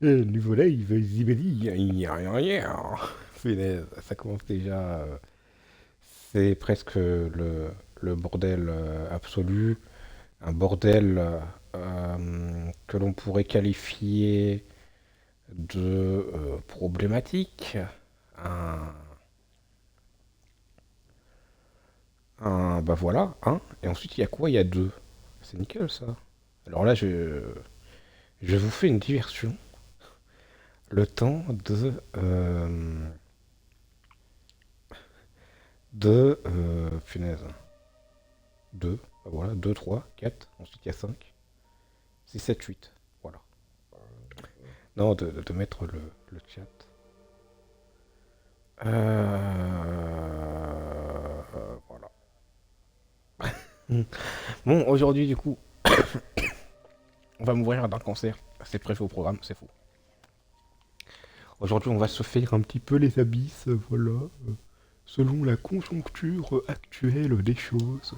Le volet, il veut zibédi. Punaise, ça commence déjà. C'est presque le bordel absolu. Un bordel que l'on pourrait qualifier de problématique. Un, bah voilà, un. Et ensuite, il y a quoi? Il y a deux. C'est nickel ça. Alors là, je vous fais une diversion. Le temps punaise. 2, voilà, 2 3 4 ensuite il y a 5 6 7 8 voilà. Non, de mettre le chat. Voilà. Bon, aujourd'hui, du coup, on va mourir d'un cancer. C'est prévu au programme, c'est fou. Aujourd'hui, on va se faire un petit peu les abysses, voilà, selon la conjoncture actuelle des choses.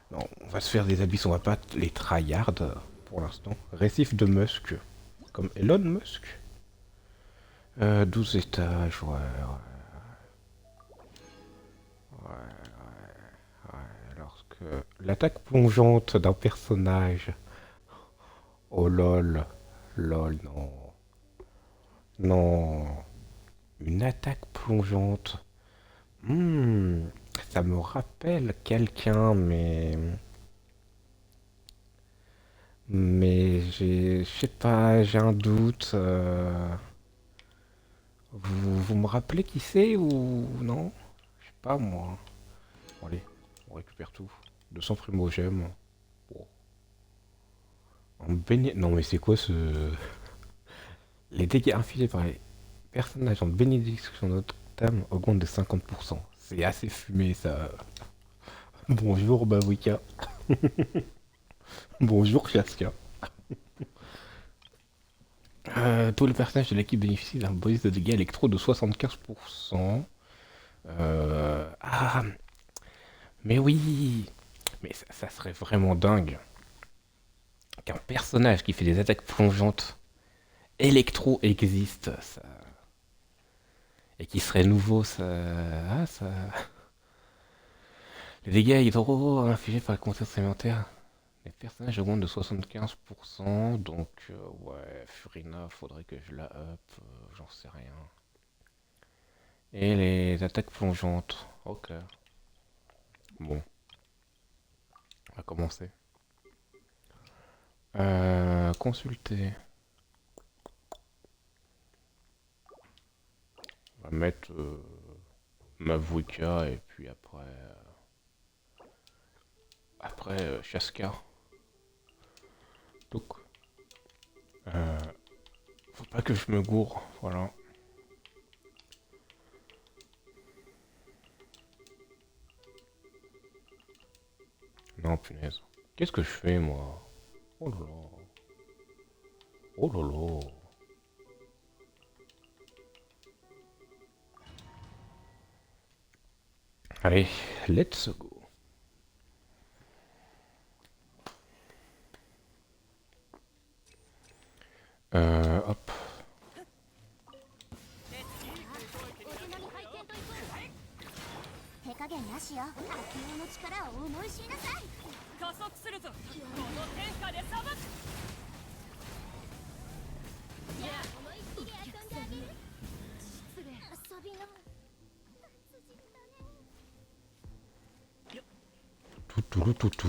Non, on va se faire des abysses, on va pas les tryhard pour l'instant. Récif de Musk, comme Elon Musk. 12 étages, ouais, lorsque l'attaque plongeante d'un personnage. Oh lol, lol, non. Non. Une attaque plongeante. Hmm, ça me rappelle quelqu'un, mais je sais pas, j'ai un doute. Vous me rappelez qui c'est ou non? Je sais pas moi. Bon, allez, on récupère tout. 200 primogèmes. Bon. Non mais c'est quoi ce... Les dégâts infligés par les personnages en bénédiction de Notre-Dame augmentent de 50%. C'est assez fumé ça. Bonjour Bavika. Bonjour Chaska. Tous les personnages de l'équipe bénéficient d'un bonus de dégâts électro de 75%. Ah, mais oui. Mais ça serait vraiment dingue qu'un personnage qui fait des attaques plongeantes électro existe. Et qui serait nouveau, ça... Ah, ça... Les dégâts hydro infligés par la conscience élémentaire. Les personnages augmentent de 75%, donc ouais, Furina, faudrait que je la up, j'en sais rien. Et les attaques plongeantes, ok. Bon, on va commencer. Consulter. On va mettre Mavuika et puis après Shaska. Donc, euh, faut pas que je me gourre, voilà. Non, punaise. Qu'est-ce que je fais, moi? Oh là là. Oh là là. Allez, let's go. Hop. Tout, tout, tout, tout, tout.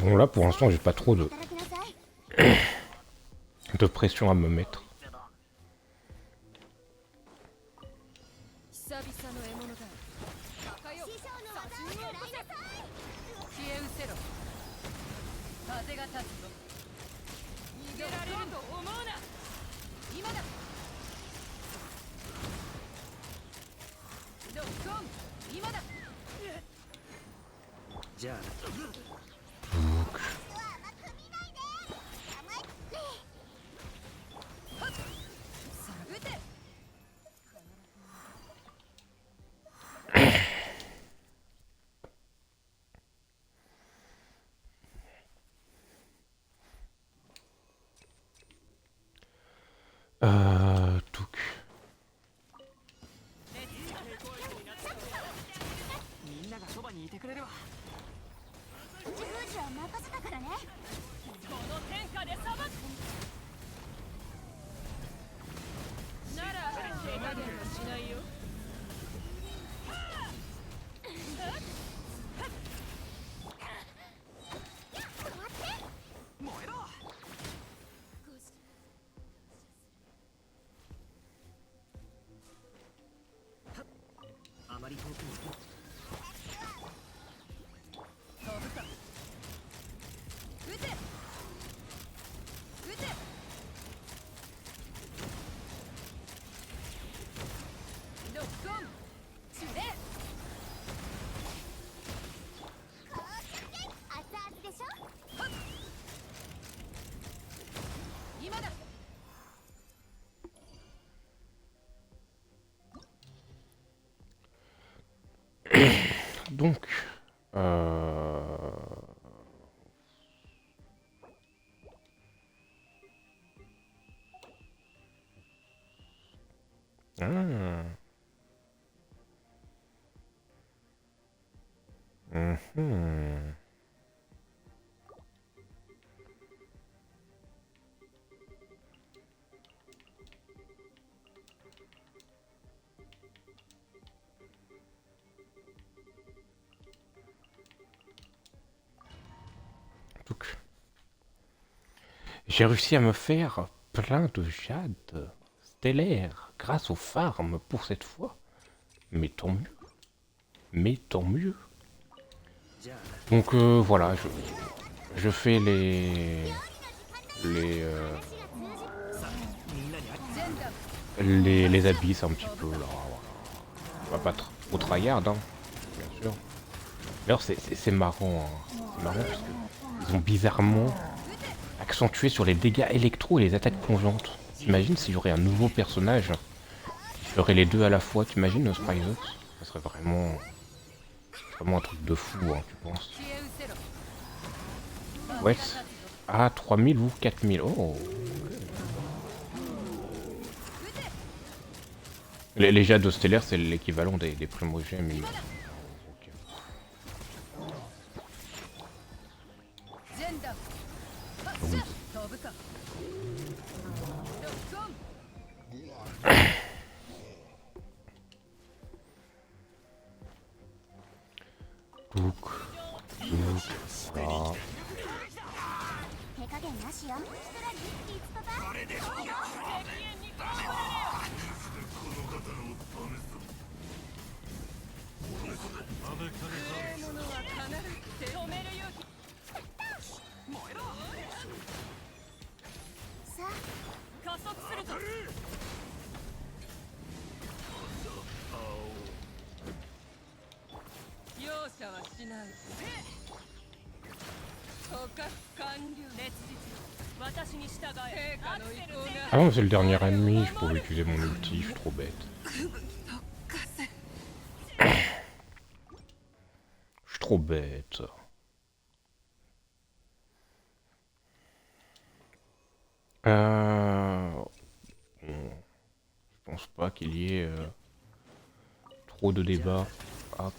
Bon là pour l'instant j'ai pas trop de pression à me mettre. 久々の獲物だ。かよ、差しを起こせ。消え失せろ。風が立つぞ。逃げられると思うな。今だ。ロックオン。今だ。じゃあ。Donc. みんながそばにいてくれるわ。十字は任せたからね。この天下で裁く。なら手加減はしないよ。燃えろ。あまり遠くに飛ぶか。撃て。撃て。ロックオン。シュレー。熱々でしょ。今だ。Donc. Ah. Mhm. Donc, j'ai réussi à me faire plein de jade stellaire grâce aux farms pour cette fois. Mais tant mieux. Mais tant mieux. Donc voilà, je fais les, euh, les abysses un petit peu là. Voilà. On va pas trop tryhard, hein, bien sûr. D'ailleurs c'est marrant, hein. C'est marrant parce que ils ont bizarrement accentué sur les dégâts électro et les attaques plongeantes. T'imagines si j'aurais un nouveau personnage qui ferait les deux à la fois, t'imagines Spryzox? Ça serait vraiment un truc de fou, hein, tu penses? Ouais. Ah, 3000 ou 4000. Oh. Les jades stellaires, c'est l'équivalent des primogènes. Ok. Oui. Voilà. Ah non, c'est le dernier ennemi, je pouvais utiliser mon ulti, je suis trop bête. Je suis trop bête. Bon, je pense pas qu'il y ait trop de débats. Ah.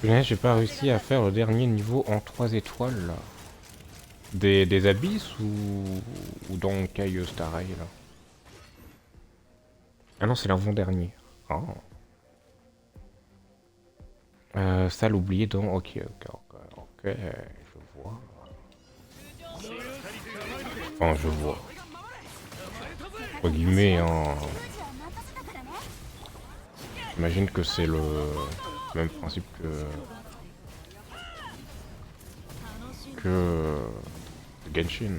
Mais j'ai pas réussi à faire le dernier niveau en 3 étoiles là. Des abysses ou dans Kai Star Rail là. Ah non, c'est l'avant-dernier. Oh. Ça l'oublier dans... Ok, je vois. Enfin, je vois. Entre guillemets, hein. J'imagine que c'est le même principe que Genshin.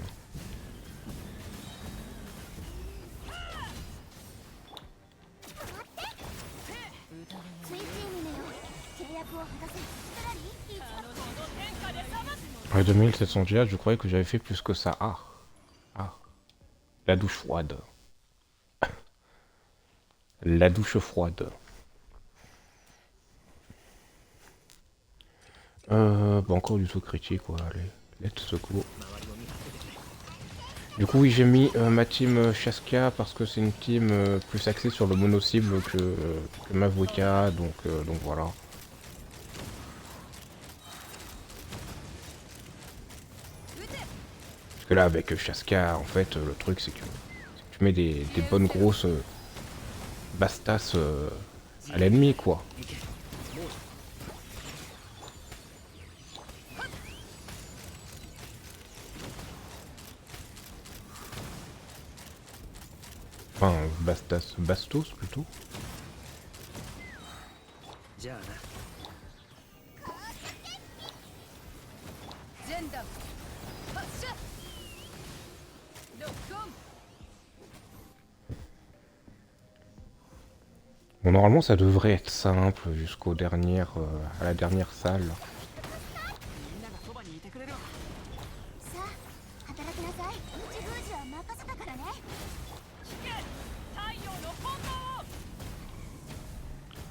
Ouais, 2700 GA, je croyais que j'avais fait plus que ça. Ah, la douche froide. La douche froide. Bah encore du tout critique, quoi. Allez, let's go. Du coup, oui, j'ai mis ma team Shaska parce que c'est une team plus axée sur le mono-cible que Mavuka, donc voilà. Parce que là, avec Shaska, en fait, le truc, c'est que tu mets des bonnes grosses bastas à l'ennemi, quoi. Enfin, bastos plutôt. Bon, normalement, ça devrait être simple jusqu'au dernier, à la dernière salle.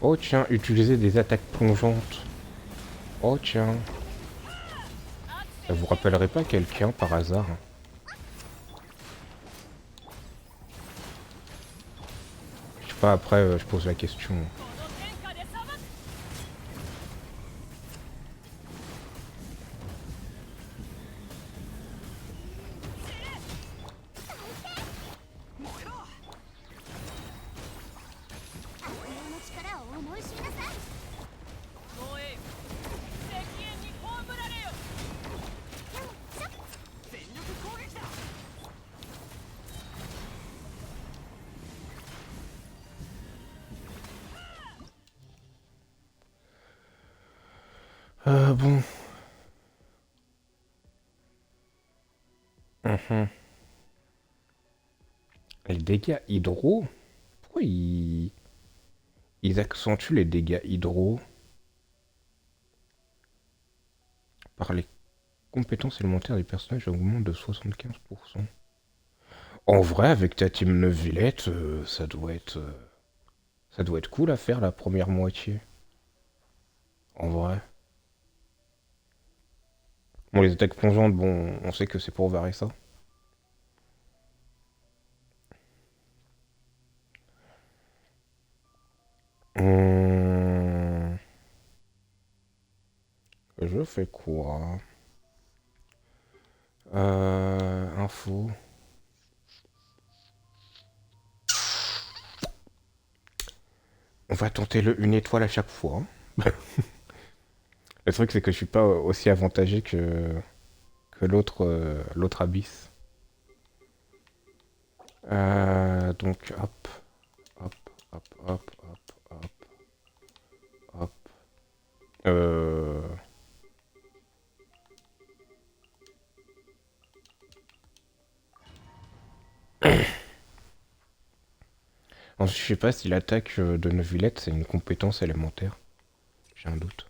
Oh tiens, utiliser des attaques plongeantes. Oh tiens. Ça vous rappellerait pas quelqu'un par hasard? Je sais pas, après je pose la question. Bon. Les dégâts hydro? Pourquoi ils accentuent les dégâts hydro par les compétences élémentaires des personnages augmentent de 75%. En vrai, avec ta team Neuvillette, ça doit être cool à faire la première moitié. En vrai. Bon, les attaques plongeantes, bon, on sait que c'est pour varier ça. Je fais quoi? Info. On va tenter une étoile à chaque fois. Le truc, c'est que je suis pas aussi avantagé que l'autre abyss. Donc, hop, hop, hop, hop, hop, hop, hop. Ensuite, je sais pas si l'attaque de Neuvillette, c'est une compétence élémentaire. J'ai un doute.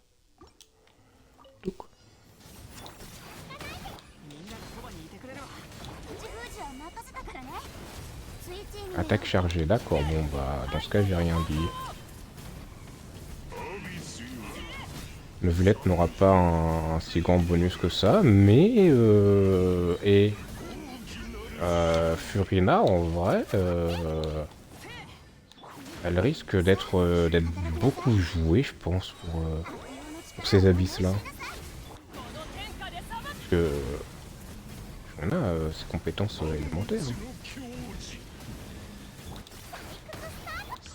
Attaque chargée, d'accord, bon bah dans ce cas j'ai rien dit. Neuvillette n'aura pas un si grand bonus que ça, mais Furina en vrai Elle risque d'être beaucoup jouée, je pense, pour ces abysses-là. Parce que on a ses compétences élémentaires. Hein.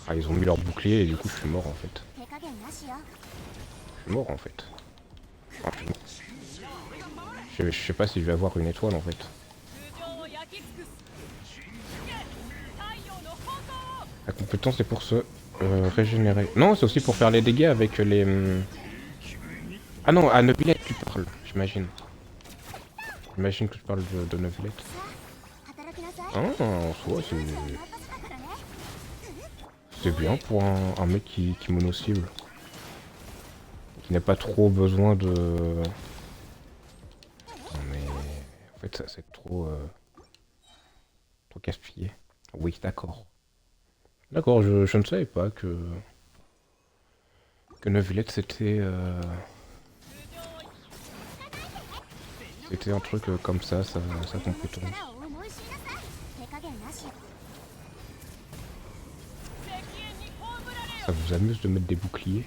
Ah, ils ont mis leur bouclier et du coup je suis mort en fait. Je suis mort en fait. Ah, je sais pas si je vais avoir une étoile en fait. La compétence c'est pour se régénérer. Non, c'est aussi pour faire les dégâts avec les... Ah non, à Neuvillette tu parles, j'imagine. J'imagine que tu parles de Neuvillette. Ah, en soi c'est bien pour un mec qui mono-cible. Qui n'a pas trop besoin de... Non mais... En fait ça c'est trop... trop casse-pied. Oui, d'accord. D'accord, je ne savais pas que Neuvillette c'était... C'était un truc comme ça, sa compétence. Ça vous amuse de mettre des boucliers?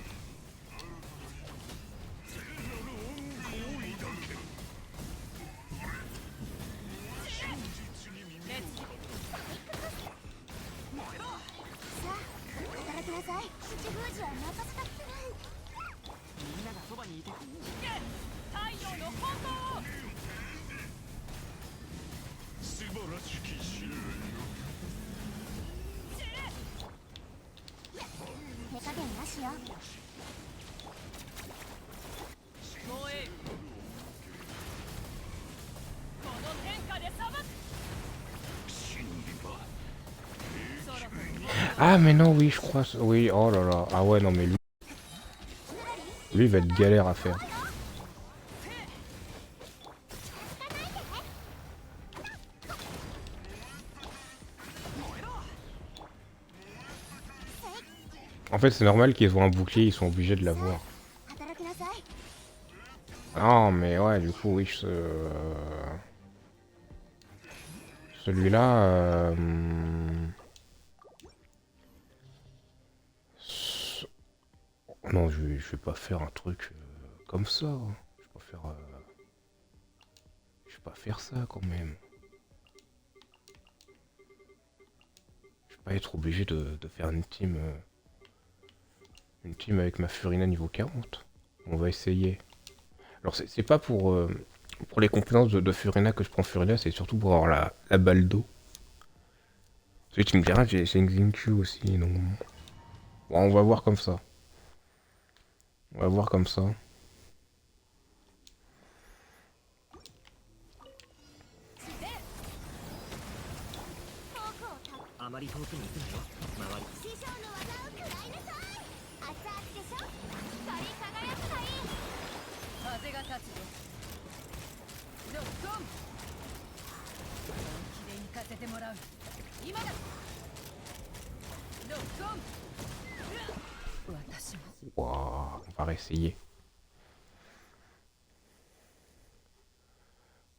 Ah mais non, oui, je crois... Oui, oh là là. Ah ouais, non mais lui... Lui, il va être galère à faire. En fait, c'est normal qu'ils ont un bouclier, ils sont obligés de l'avoir. Non, mais ouais, du coup, oui, celui-là... Non, je vais pas faire un truc comme ça. Hein. Je vais pas faire... Je vais pas faire ça, quand même. Je vais pas être obligé de faire une team... Une team avec ma Furina niveau 40. On va essayer. Alors c'est pas pour les compétences de Furina que je prends Furina, c'est surtout pour avoir la balle d'eau. Ensuite tu me diras, j'ai une Xingqiu aussi, donc... Bon, on va voir comme ça. On va voir comme ça. Wow, on va réessayer.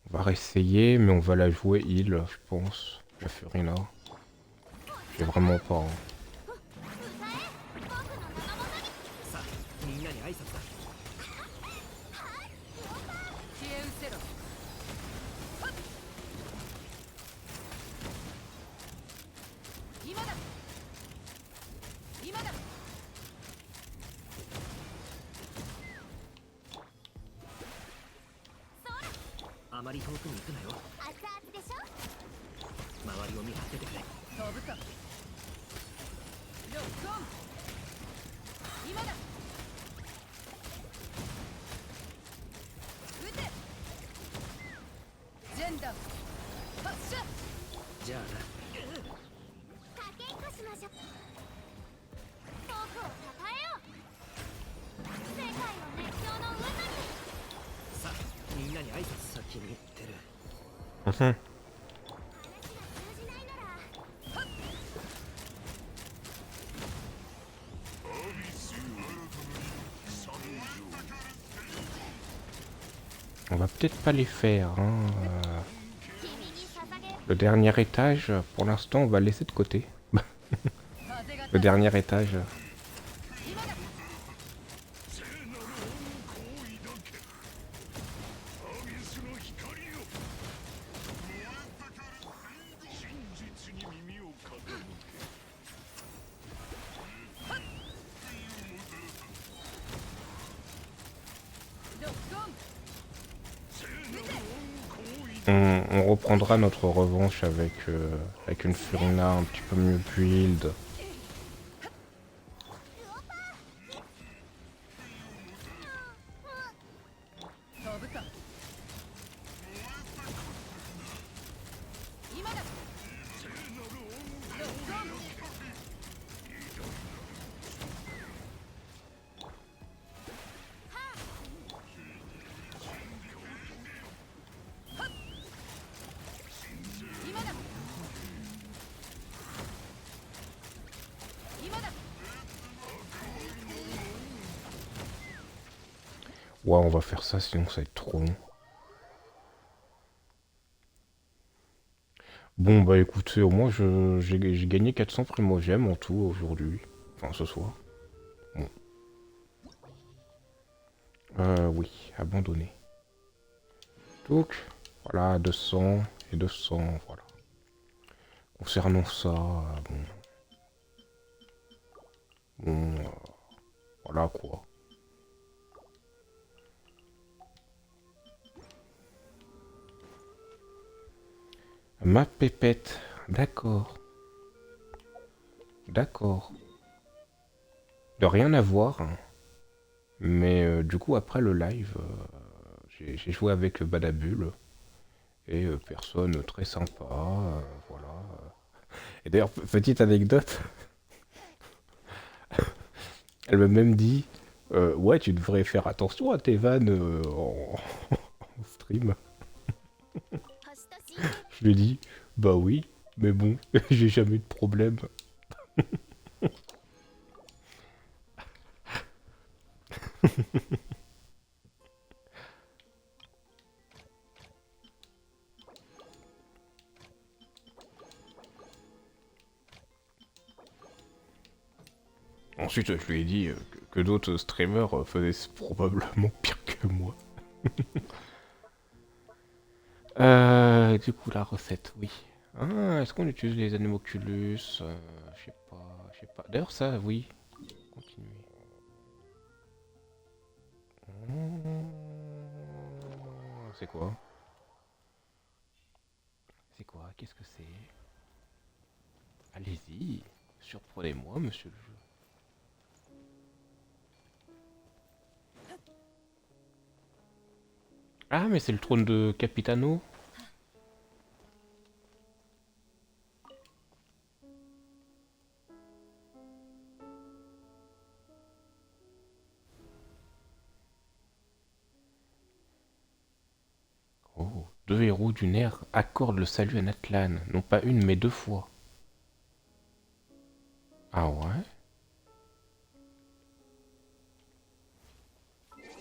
On va réessayer, mais on va la jouer heal, je pense. La Furina. J'ai vraiment pas. Hein. Mhm. On va peut-être pas les faire. Hein. Le dernier étage, pour l'instant, on va le laisser de côté. Le dernier étage. 今だ On reprendra notre revanche avec une Furina un petit peu mieux build. 飛ぶか今だロックオン 今だ今だ Ouais, on va faire ça, sinon ça va être trop long. Bon, bah écoutez, au moins j'ai gagné 400 primogèmes en tout aujourd'hui. Enfin, ce soir. Bon. Oui, abandonné. Donc, voilà, 200 et 200, voilà. Concernant ça, voilà quoi. Ma pépette, d'accord. D'accord. De rien à voir, hein. Mais du coup, après le live, j'ai joué avec Badabul. Et personne très sympa, voilà. Et d'ailleurs, petite anecdote, elle m'a même dit, ouais, tu devrais faire attention à tes vannes en stream. Je lui ai dit, bah oui, mais bon, j'ai jamais eu de problème. Ensuite, je lui ai dit que d'autres streamers faisaient probablement pire que moi. Du coup, la recette, oui. Ah, est-ce qu'on utilise les Animoculus? Je sais pas, je sais pas. D'ailleurs, ça, oui. Continuer. Oh, c'est quoi? C'est quoi? Qu'est-ce que c'est? Allez-y, surprenez-moi, monsieur le jeu. Ah, mais c'est le trône de Capitano. Oh, deux héros d'une ère accordent le salut à Natlan, non pas une mais deux fois. Ah ouais?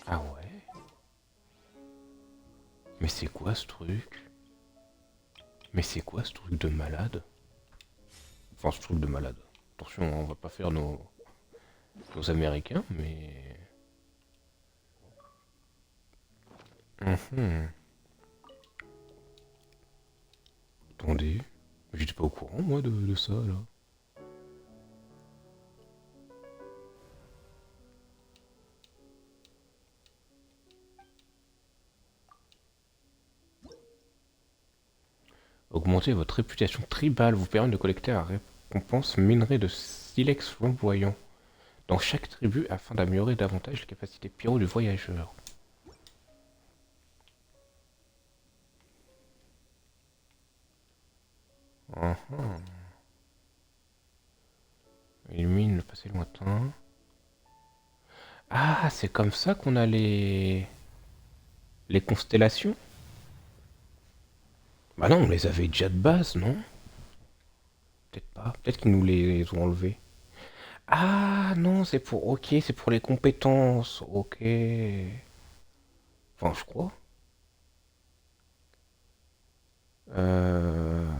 Ah ouais? Mais c'est quoi ce truc? Mais c'est quoi ce truc de malade? Enfin, ce truc de malade. Attention, on va pas faire nos Américains, mais... Mhm. Attendez, j'étais pas au courant, moi, de ça, là. Augmenter votre réputation tribale vous permet de collecter la récompense minerai de silex flamboyant dans chaque tribu afin d'améliorer davantage les capacités pyro du voyageur. Uhum. Élimine le passé lointain. Ah, c'est comme ça qu'on a les constellations? Bah non, on les avait déjà de base, non? Peut-être pas. Peut-être qu'ils nous les ont enlevés. Ah non, c'est pour... Ok, c'est pour les compétences. Ok. Enfin, je crois. Euh...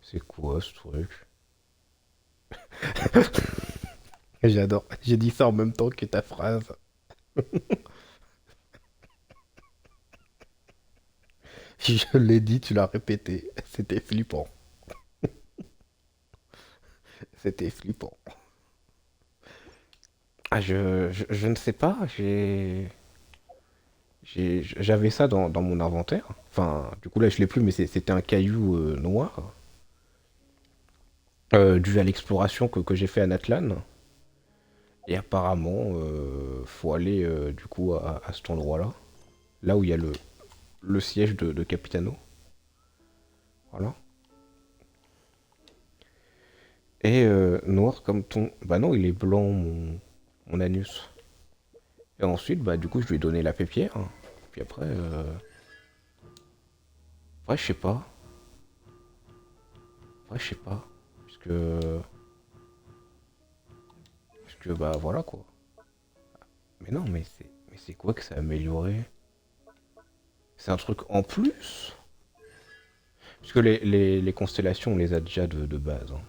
C'est quoi ce truc? J'adore. J'ai dit ça en même temps que ta phrase. Je l'ai dit, tu l'as répété. C'était flippant. C'était flippant. Ah, je ne sais pas. J'avais ça dans mon inventaire. Enfin, du coup là je l'ai plus, mais c'était un caillou noir. Dû à l'exploration que j'ai fait à Natlan. Et apparemment, faut aller du coup à cet endroit-là. Là où il y a le siège de Capitano. Voilà. Et noir comme ton... Bah non, il est blanc, mon anus. Et ensuite, bah du coup, je lui ai donné la pépière. Puis après... Ouais, je sais pas. Ouais, je sais pas. Puisque... Puisque, bah voilà quoi. Mais non, mais c'est quoi que ça a amélioré? C'est un truc en plus? Parce que les constellations, on les a déjà de base, hein.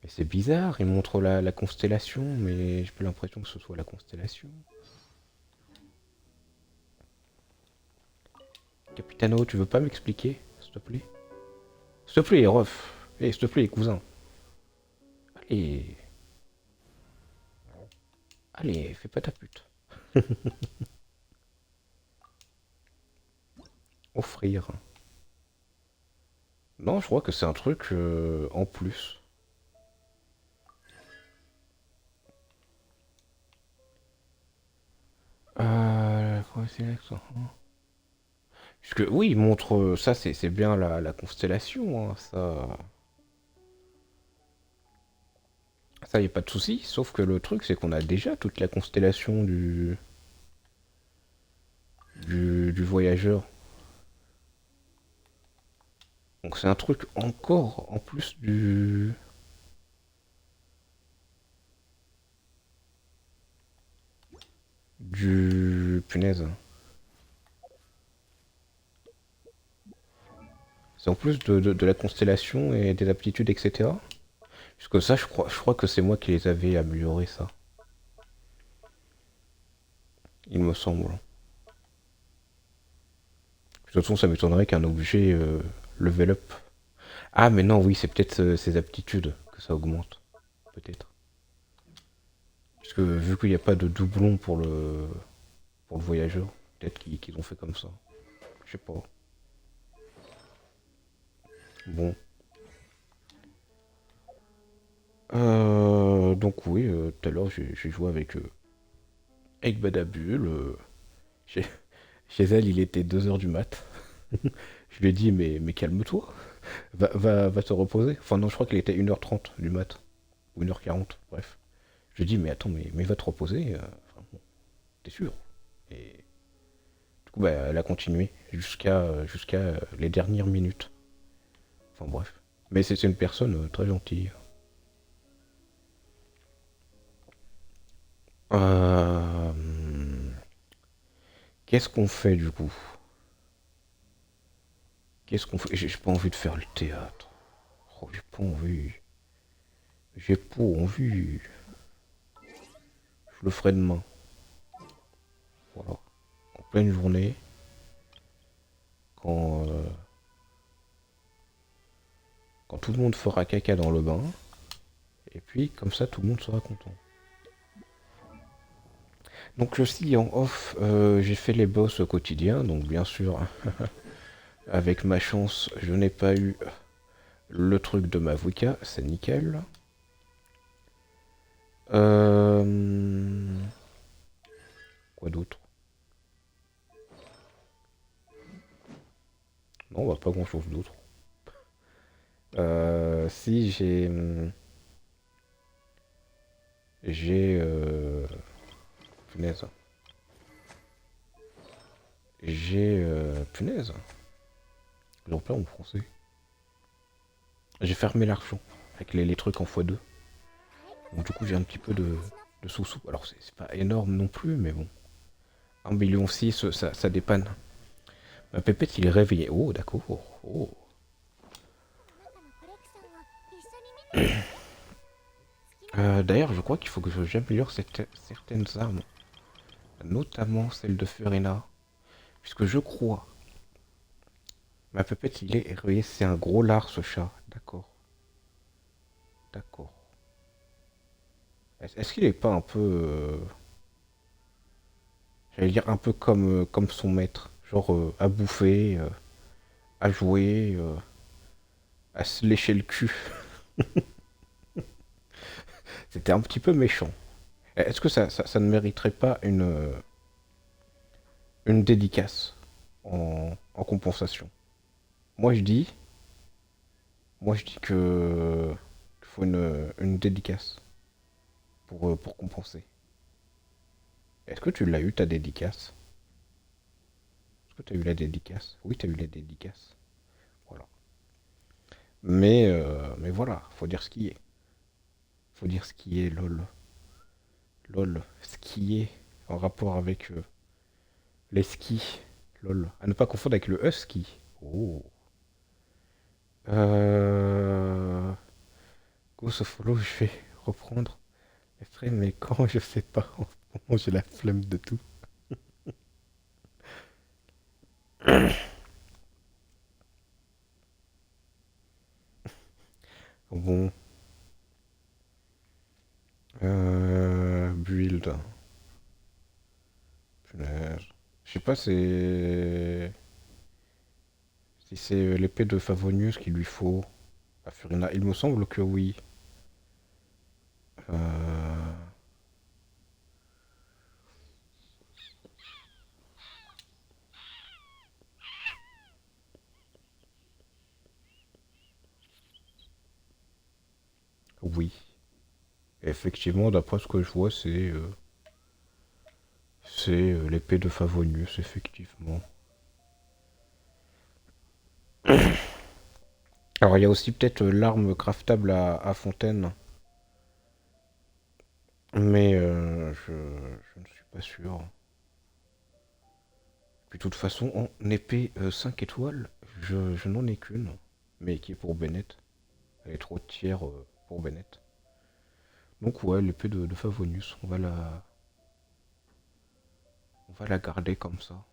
Mais c'est bizarre, il montre la constellation, mais j'ai pas l'impression que ce soit la constellation. Capitano, tu veux pas m'expliquer, s'il te plaît? S'il te plaît, ref. Eh, s'il te plaît, cousin. Allez. Allez, fais pas ta pute. Offrir. Non, je crois que c'est un truc en plus. Ouais, c'est là que ça. Puisque oui, il montre ça, c'est bien la constellation, hein, ça y a pas de souci. Sauf que le truc, c'est qu'on a déjà toute la constellation du voyageur. Donc c'est un truc encore en plus du punaise. C'est en plus de la constellation et des aptitudes, etc. Puisque ça, je crois que c'est moi qui les avais améliorés, ça. Il me semble. De toute façon, ça m'étonnerait qu'un objet level up. Ah, mais non, oui, c'est peut-être ses aptitudes que ça augmente. Peut-être. Parce que vu qu'il n'y a pas de doublon pour le voyageur, peut-être qu'ils ont fait comme ça. Je sais pas. Bon. Donc oui, tout à l'heure j'ai joué avec Badabul. Chez, chez elle, il était 2 heures du mat. Je lui ai dit, mais calme-toi. Va te reposer. Enfin non, je crois qu'il était 1h30 du mat. Ou 1h40, bref. Je lui ai dit, mais attends, mais va te reposer. Enfin, bon, t'es sûr? Et du coup, bah, elle a continué jusqu'à les dernières minutes. Enfin bref. Mais c'est une personne très gentille. Euh, Qu'est-ce qu'on fait du coup? Qu'est-ce qu'on fait? J'ai pas envie de faire le théâtre. Oh, j'ai pas envie. J'ai pas envie. Je le ferai demain. Voilà. En pleine journée. Quand, quand tout le monde fera caca dans le bain. Et puis, comme ça, tout le monde sera content. Donc, si en off, j'ai fait les boss au quotidien. Donc, bien sûr, avec ma chance, je n'ai pas eu le truc de ma Wicca. C'est nickel. Quoi d'autre? Non, bah, pas grand chose d'autre. Si j'ai punaise. Punaise. Ils ont pas en français. J'ai fermé l'argent avec les trucs en x2. Donc du coup j'ai un petit peu de sous-sous. Alors c'est pas énorme non plus, mais bon. 1,6 million, ça dépanne. Ma pépette il est réveillé. Oh d'accord. Oh. D'ailleurs, je crois qu'il faut que j'améliore certaines armes, notamment celle de Furina, puisque je crois, ma pépette, il est, voyez, c'est un gros lard ce chat, d'accord, d'accord. Est-ce qu'il est pas un peu, j'allais dire un peu comme son maître, genre à bouffer, à jouer, à se lécher le cul. C'était un petit peu méchant. Est-ce que ça ne mériterait pas une dédicace en compensation? Moi je dis, moi je dis que qu'il faut une dédicace pour compenser. Est-ce que tu l'as eu ta dédicace? Est-ce que tu as eu la dédicace? Oui, tu as eu la dédicace. Voilà. Mais voilà, faut dire ce qui est. Faut dire ce qui est, lol. Lol, ce qui est en rapport avec les skis. Lol. À ne pas confondre avec le husky. Oh. Euh... Go so follow, je vais reprendre les frais, mais quand je sais pas. En ce moment, j'ai la flemme de tout. Bon. Build. Punaise. Je sais pas si c'est l'épée de Favonius qu'il lui faut à Furina. Il me semble que oui. Euh, Oui. Effectivement, d'après ce que je vois, c'est l'épée de Favonius, effectivement. Alors, il y a aussi peut-être l'arme craftable à Fontaine, mais je ne suis pas sûr. Puis, de toute façon, en épée 5 étoiles, je n'en ai qu'une, mais qui est pour Bennett. Elle est trop tiers pour Bennett. Donc, ouais, l'épée de Favonius, on va la garder comme ça.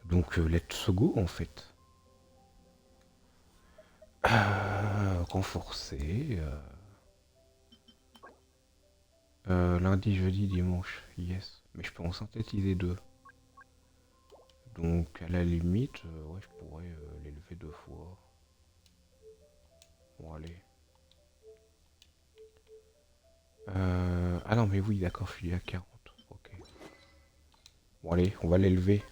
Donc, let's go en fait. Renforcer. Lundi, jeudi, dimanche. Yes. Mais je peux en synthétiser deux. Donc à la limite, ouais, je pourrais l'élever deux fois. Bon, allez. Ah non, mais oui, d'accord, je suis à 40. Ok. Bon, allez, on va l'élever.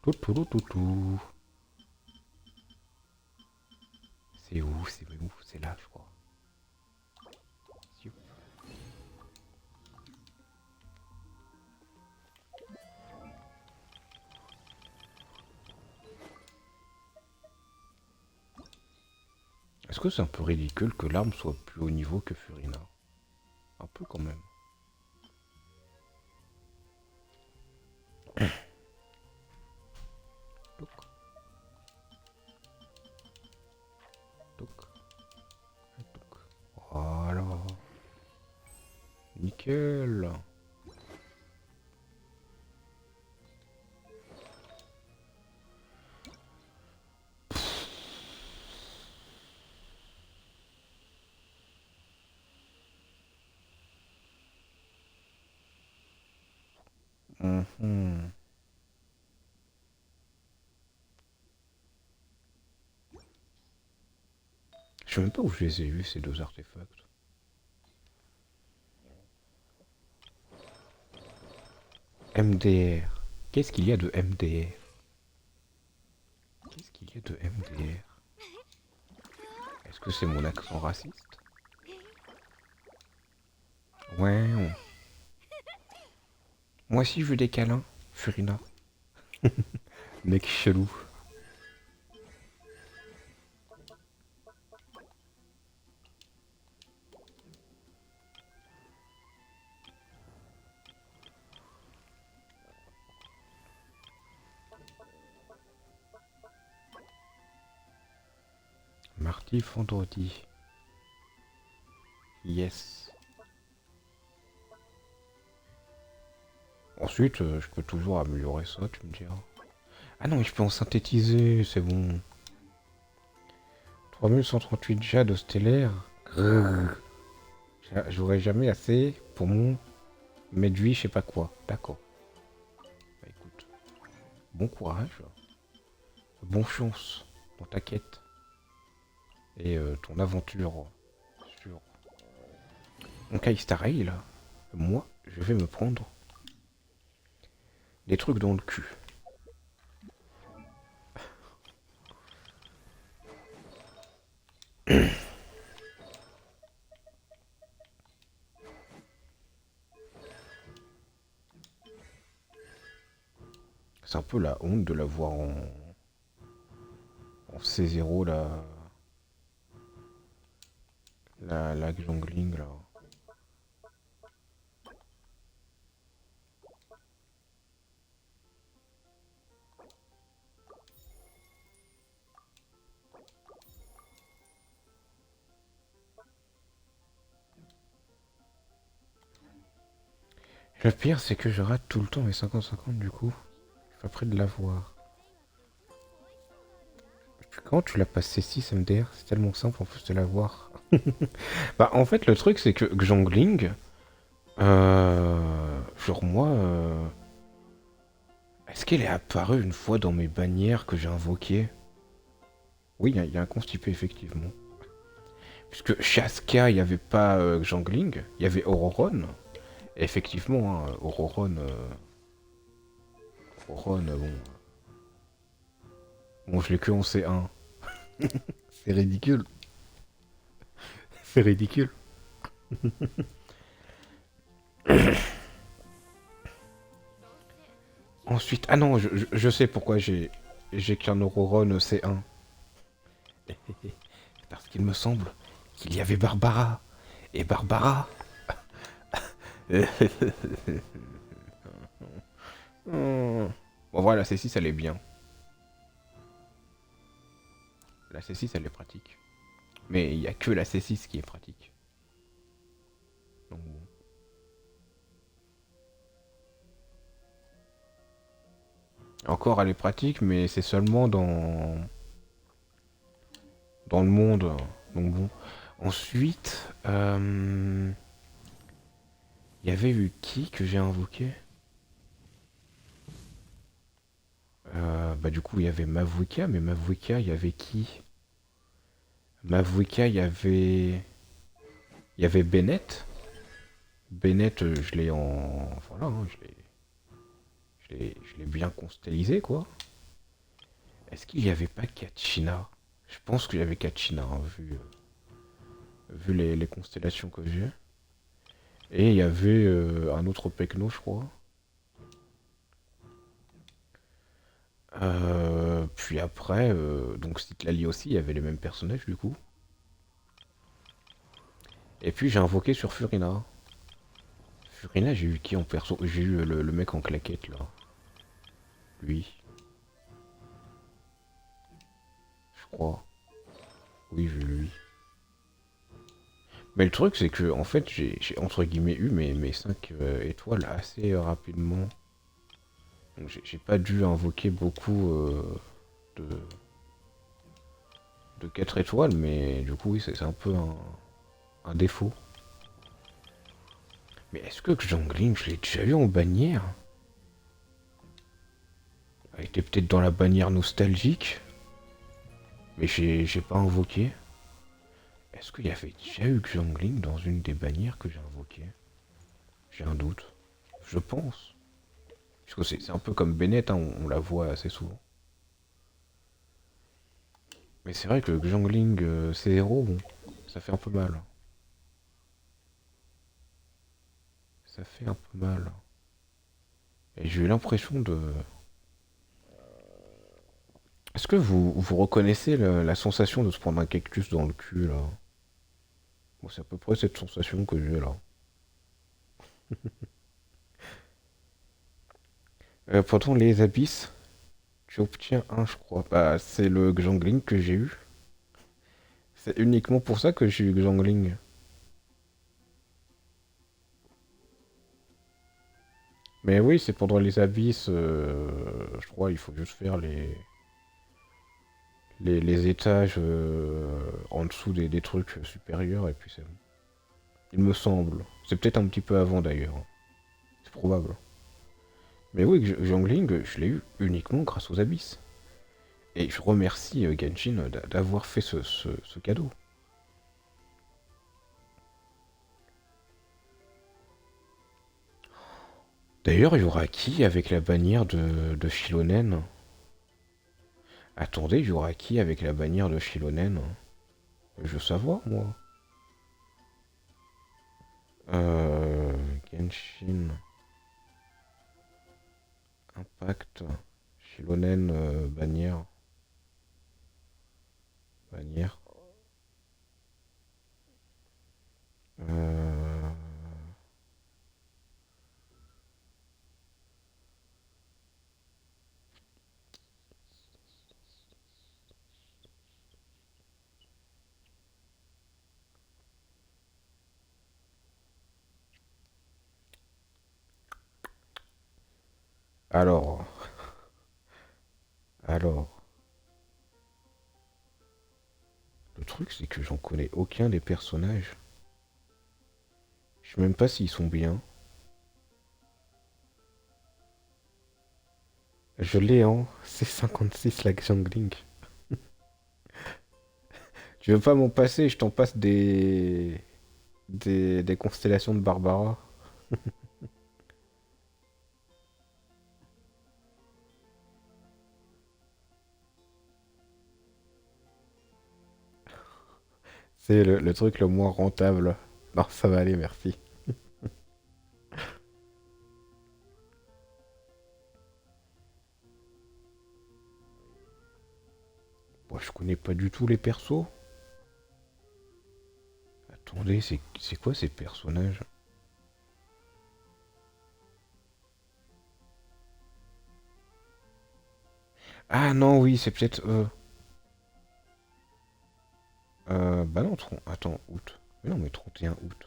Tout, tout, tout, tout, tout. C'est où? C'est où? C'est là, je crois. Sioup. Est-ce que c'est un peu ridicule que l'arme soit plus haut niveau que Furina? Un peu quand même. Toc, toc, toc. Voilà. Nickel. Mhm. Je sais même pas où je les ai vus ces deux artefacts. MDR. Qu'est-ce qu'il y a de MDR? Qu'est-ce qu'il y a de MDR? Est-ce que c'est mon accent raciste? Ouais. Moi aussi je veux des câlins, Furina. Mec chelou. Mardi, vendredi. Yes. Ensuite, je peux toujours améliorer ça, tu me diras. Ah non, mais je peux en synthétiser, c'est bon. 3138 jade stellaire. Grrr. J'aurai jamais assez pour mon méduit, je sais pas quoi. D'accord. Bah écoute, bon courage. Bonne chance dans ta quête. Et ton aventure sur... Donc Aïstaraï, là, moi, je vais me prendre des trucs dans le cul. C'est un peu la honte de l'avoir en C0, la jongling, là. Le pire, c'est que je rate tout le temps mes 50-50 du coup. Je suis pas près de l'avoir. Quand tu l'as passé 6 MDR, c'est tellement simple en plus de l'avoir. Bah en fait le truc c'est que Xiangling, genre moi, est-ce qu'elle est apparue une fois dans mes bannières que j'ai invoquées? Oui, il y a un constipé effectivement. Puisque chez Aska, il n'y avait pas Xiangling, il y avait Auroron. Et effectivement, hein, Auroron, bon, bon je l'ai que en C1. C'est ridicule. C'est ridicule. Ensuite, ah non, je sais pourquoi j'ai qu'un Auroron C1. Parce qu'il me semble qu'il y avait Barbara. Et Barbara... Hmm. Bon voilà, la C6 elle est bien. La C6 elle est pratique. Mais il n'y a que la C6 qui est pratique. Donc bon. Encore elle est pratique, mais c'est seulement dans le monde. Donc bon. Ensuite, il y avait eu qui que j'ai invoqué? Bah du coup il y avait Mavuika, mais Mavuika il y avait qui? Mavuika il y avait Bennett. Bennett je l'ai en... Voilà, hein, je l'ai bien constellisé quoi. Est-ce qu'il y avait pas Kachina? Je pense qu'il y avait Kachina, hein, vu les constellations que j'ai. Et il y avait un autre Pekno je crois. Puis après, donc Citlali aussi, il y avait les mêmes personnages du coup. Et puis j'ai invoqué sur Furina. Furina, j'ai eu qui en perso? J'ai eu le mec en claquette là. Lui, je crois. Oui, j'ai eu lui. Mais le truc, c'est que en fait, j'ai entre guillemets eu mes 5 étoiles assez rapidement. Donc j'ai pas dû invoquer beaucoup de, de 4 étoiles, mais du coup, oui, c'est un peu un défaut. Mais est-ce que Xiangling, je l'ai déjà eu en bannière? Elle était peut-être dans la bannière nostalgique, mais j'ai pas invoqué. Est-ce qu'il y avait déjà eu Xiangling dans une des bannières que j'ai invoquées? J'ai un doute. Je pense. Parce que c'est un peu comme Bennett, hein, on la voit assez souvent. Mais c'est vrai que Xiangling C0, bon, ça fait un peu mal. Ça fait un peu mal. Et j'ai eu l'impression de... Est-ce que vous reconnaissez la sensation de se prendre un cactus dans le cul, là? Bon, c'est à peu près cette sensation que j'ai, là. Pendant les abysses, tu obtiens un, je crois. Bah, c'est le Xiangling que j'ai eu. C'est uniquement pour ça que j'ai eu Xiangling. Mais oui, c'est pendant les abysses. Je crois il faut juste faire les étages en dessous des trucs supérieurs et puis c'est bon. Il me semble. C'est peut-être un petit peu avant d'ailleurs. C'est probable. Mais oui, Xiangling, je l'ai eu uniquement grâce aux abysses. Et je remercie Genshin d'avoir fait ce cadeau. D'ailleurs, il y aura qui avec la bannière de Shilonen? Attendez, il y aura qui avec la bannière de Shilonen? Je veux savoir, moi. Genshin, Impact, Shilonen, bannière, bannière. Euh, alors, alors, le truc c'est que j'en connais aucun des personnages. Je sais même pas s'ils sont bien. Je l'ai en C56 la Xiangling. Tu veux pas m'en passer, je t'en passe des constellations de Barbara. C'est le truc le moins rentable. Non, ça va aller, merci. Bon, je connais pas du tout les persos. Attendez, c'est quoi ces personnages? Ah non, oui, c'est peut-être eux. Bah non, attends, août. Mais non, mais 31 août.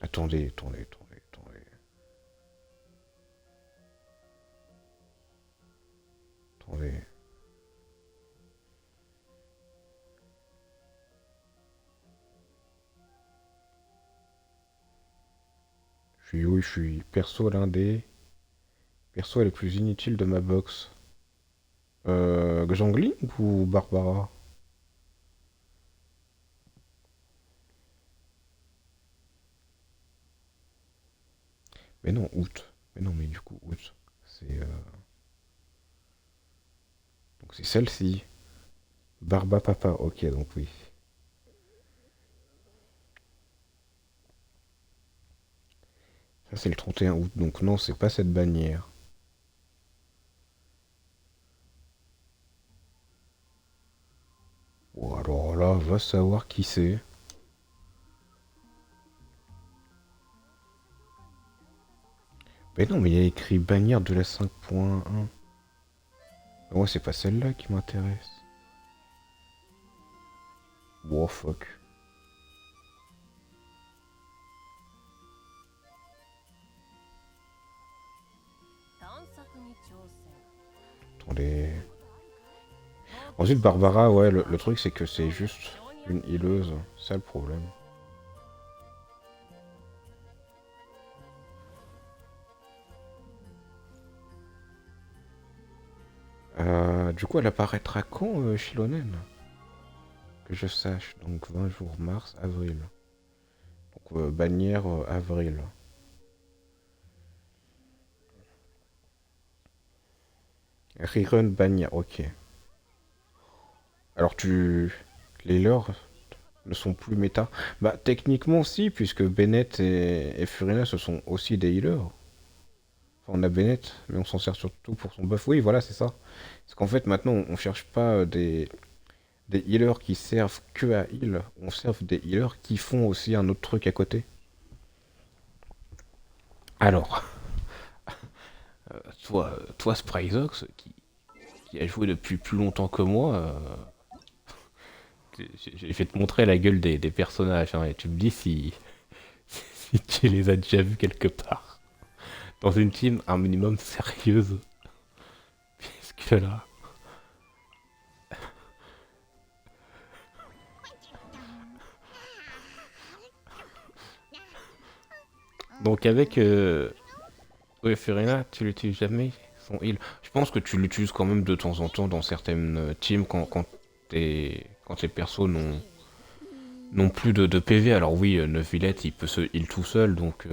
Attendez. Attendez. Oui, je suis perso l'un des persos les plus inutiles de ma box. Jongling ou Barbara? Mais non, août. Mais non, mais du coup, août. C'est donc c'est celle-ci. Barba Papa, ok, donc oui. Ça, c'est le 31 août, donc non, c'est pas cette bannière. Bon, alors là, va savoir qui c'est. Mais non, mais il y a écrit bannière de la 5.1. Moi, c'est pas celle-là qui m'intéresse. Wow, fuck. Attendez. Ensuite, Barbara, ouais, le truc, c'est que c'est juste une healeuse. C'est ça le problème. Du coup, elle apparaîtra quand, Shilonen? Que je sache. Donc, 20 jours, mars, avril. Donc, bannière, avril. Rerun bannière, ok. Alors, les leurs ne sont plus méta. Bah, techniquement, si, puisque Bennett et Furina, ce sont aussi des healers. on a Bennett, mais on s'en sert surtout pour son buff. Oui, voilà, c'est ça. Parce qu'en fait, maintenant, on cherche pas des healers qui servent que à heal, on serve des healers qui font aussi un autre truc à côté. Alors, toi Spryzox, qui a joué depuis plus longtemps que moi, je vais te montrer la gueule des personnages, hein, et tu me dis si tu les as déjà vus quelque part. Dans une team un minimum sérieuse. Puisque là. Donc avec ouais, Furina, tu l'utilises jamais son heal. Je pense que tu l'utilises quand même de temps en temps dans certaines teams quand les persos n'ont plus de PV. Alors oui, Neuvillette, il peut se heal tout seul, donc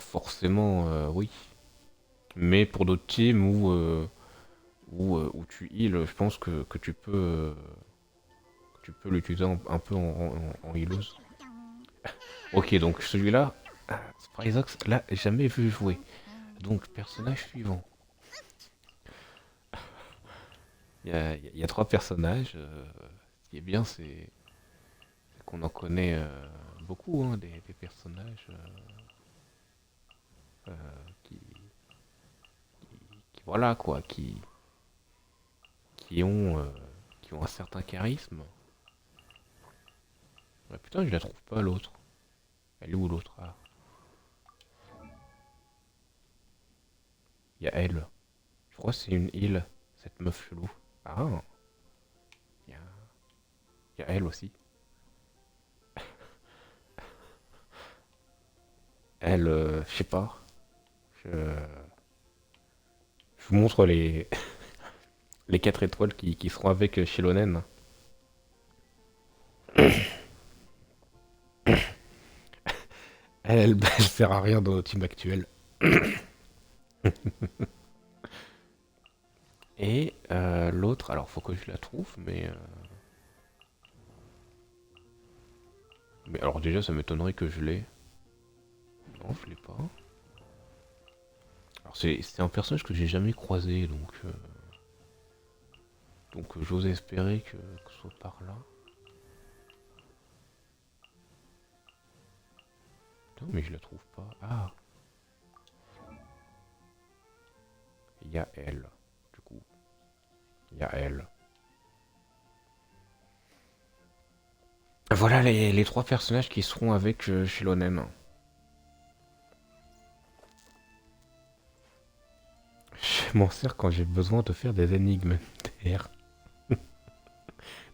forcément, oui. Mais pour d'autres teams où tu heal, je pense que tu peux l'utiliser un peu en healeuse. Ok, donc celui-là, Spryzox, l'a jamais vu jouer. Donc, personnage suivant. Il y a trois personnages. Ce qui est bien, c'est qu'on en connaît beaucoup, hein, des personnages euh, qui, voilà quoi, qui ont, euh, qui ont un certain charisme. Ouais, putain, je la trouve pas l'autre. Elle est où l'autre? Ah, il y a elle. Je crois que c'est une île, cette meuf chelou. Ah, il y a, il y a elle aussi. Elle, je sais pas. Je, je vous montre les 4 étoiles qui seront avec Shilonen. Elle sert à rien dans notre team actuel. Et l'autre, alors faut que je la trouve, mais alors déjà ça m'étonnerait que je l'ai. Non, je l'ai pas. Alors c'est un personnage que j'ai jamais croisé, donc j'ose espérer que ce soit par là. Non, mais je la trouve pas. Ah, il y a elle, du coup. Il y a elle. Voilà les trois personnages qui seront avec Shilonen. Je m'en sers quand j'ai besoin de faire des énigmes. TR.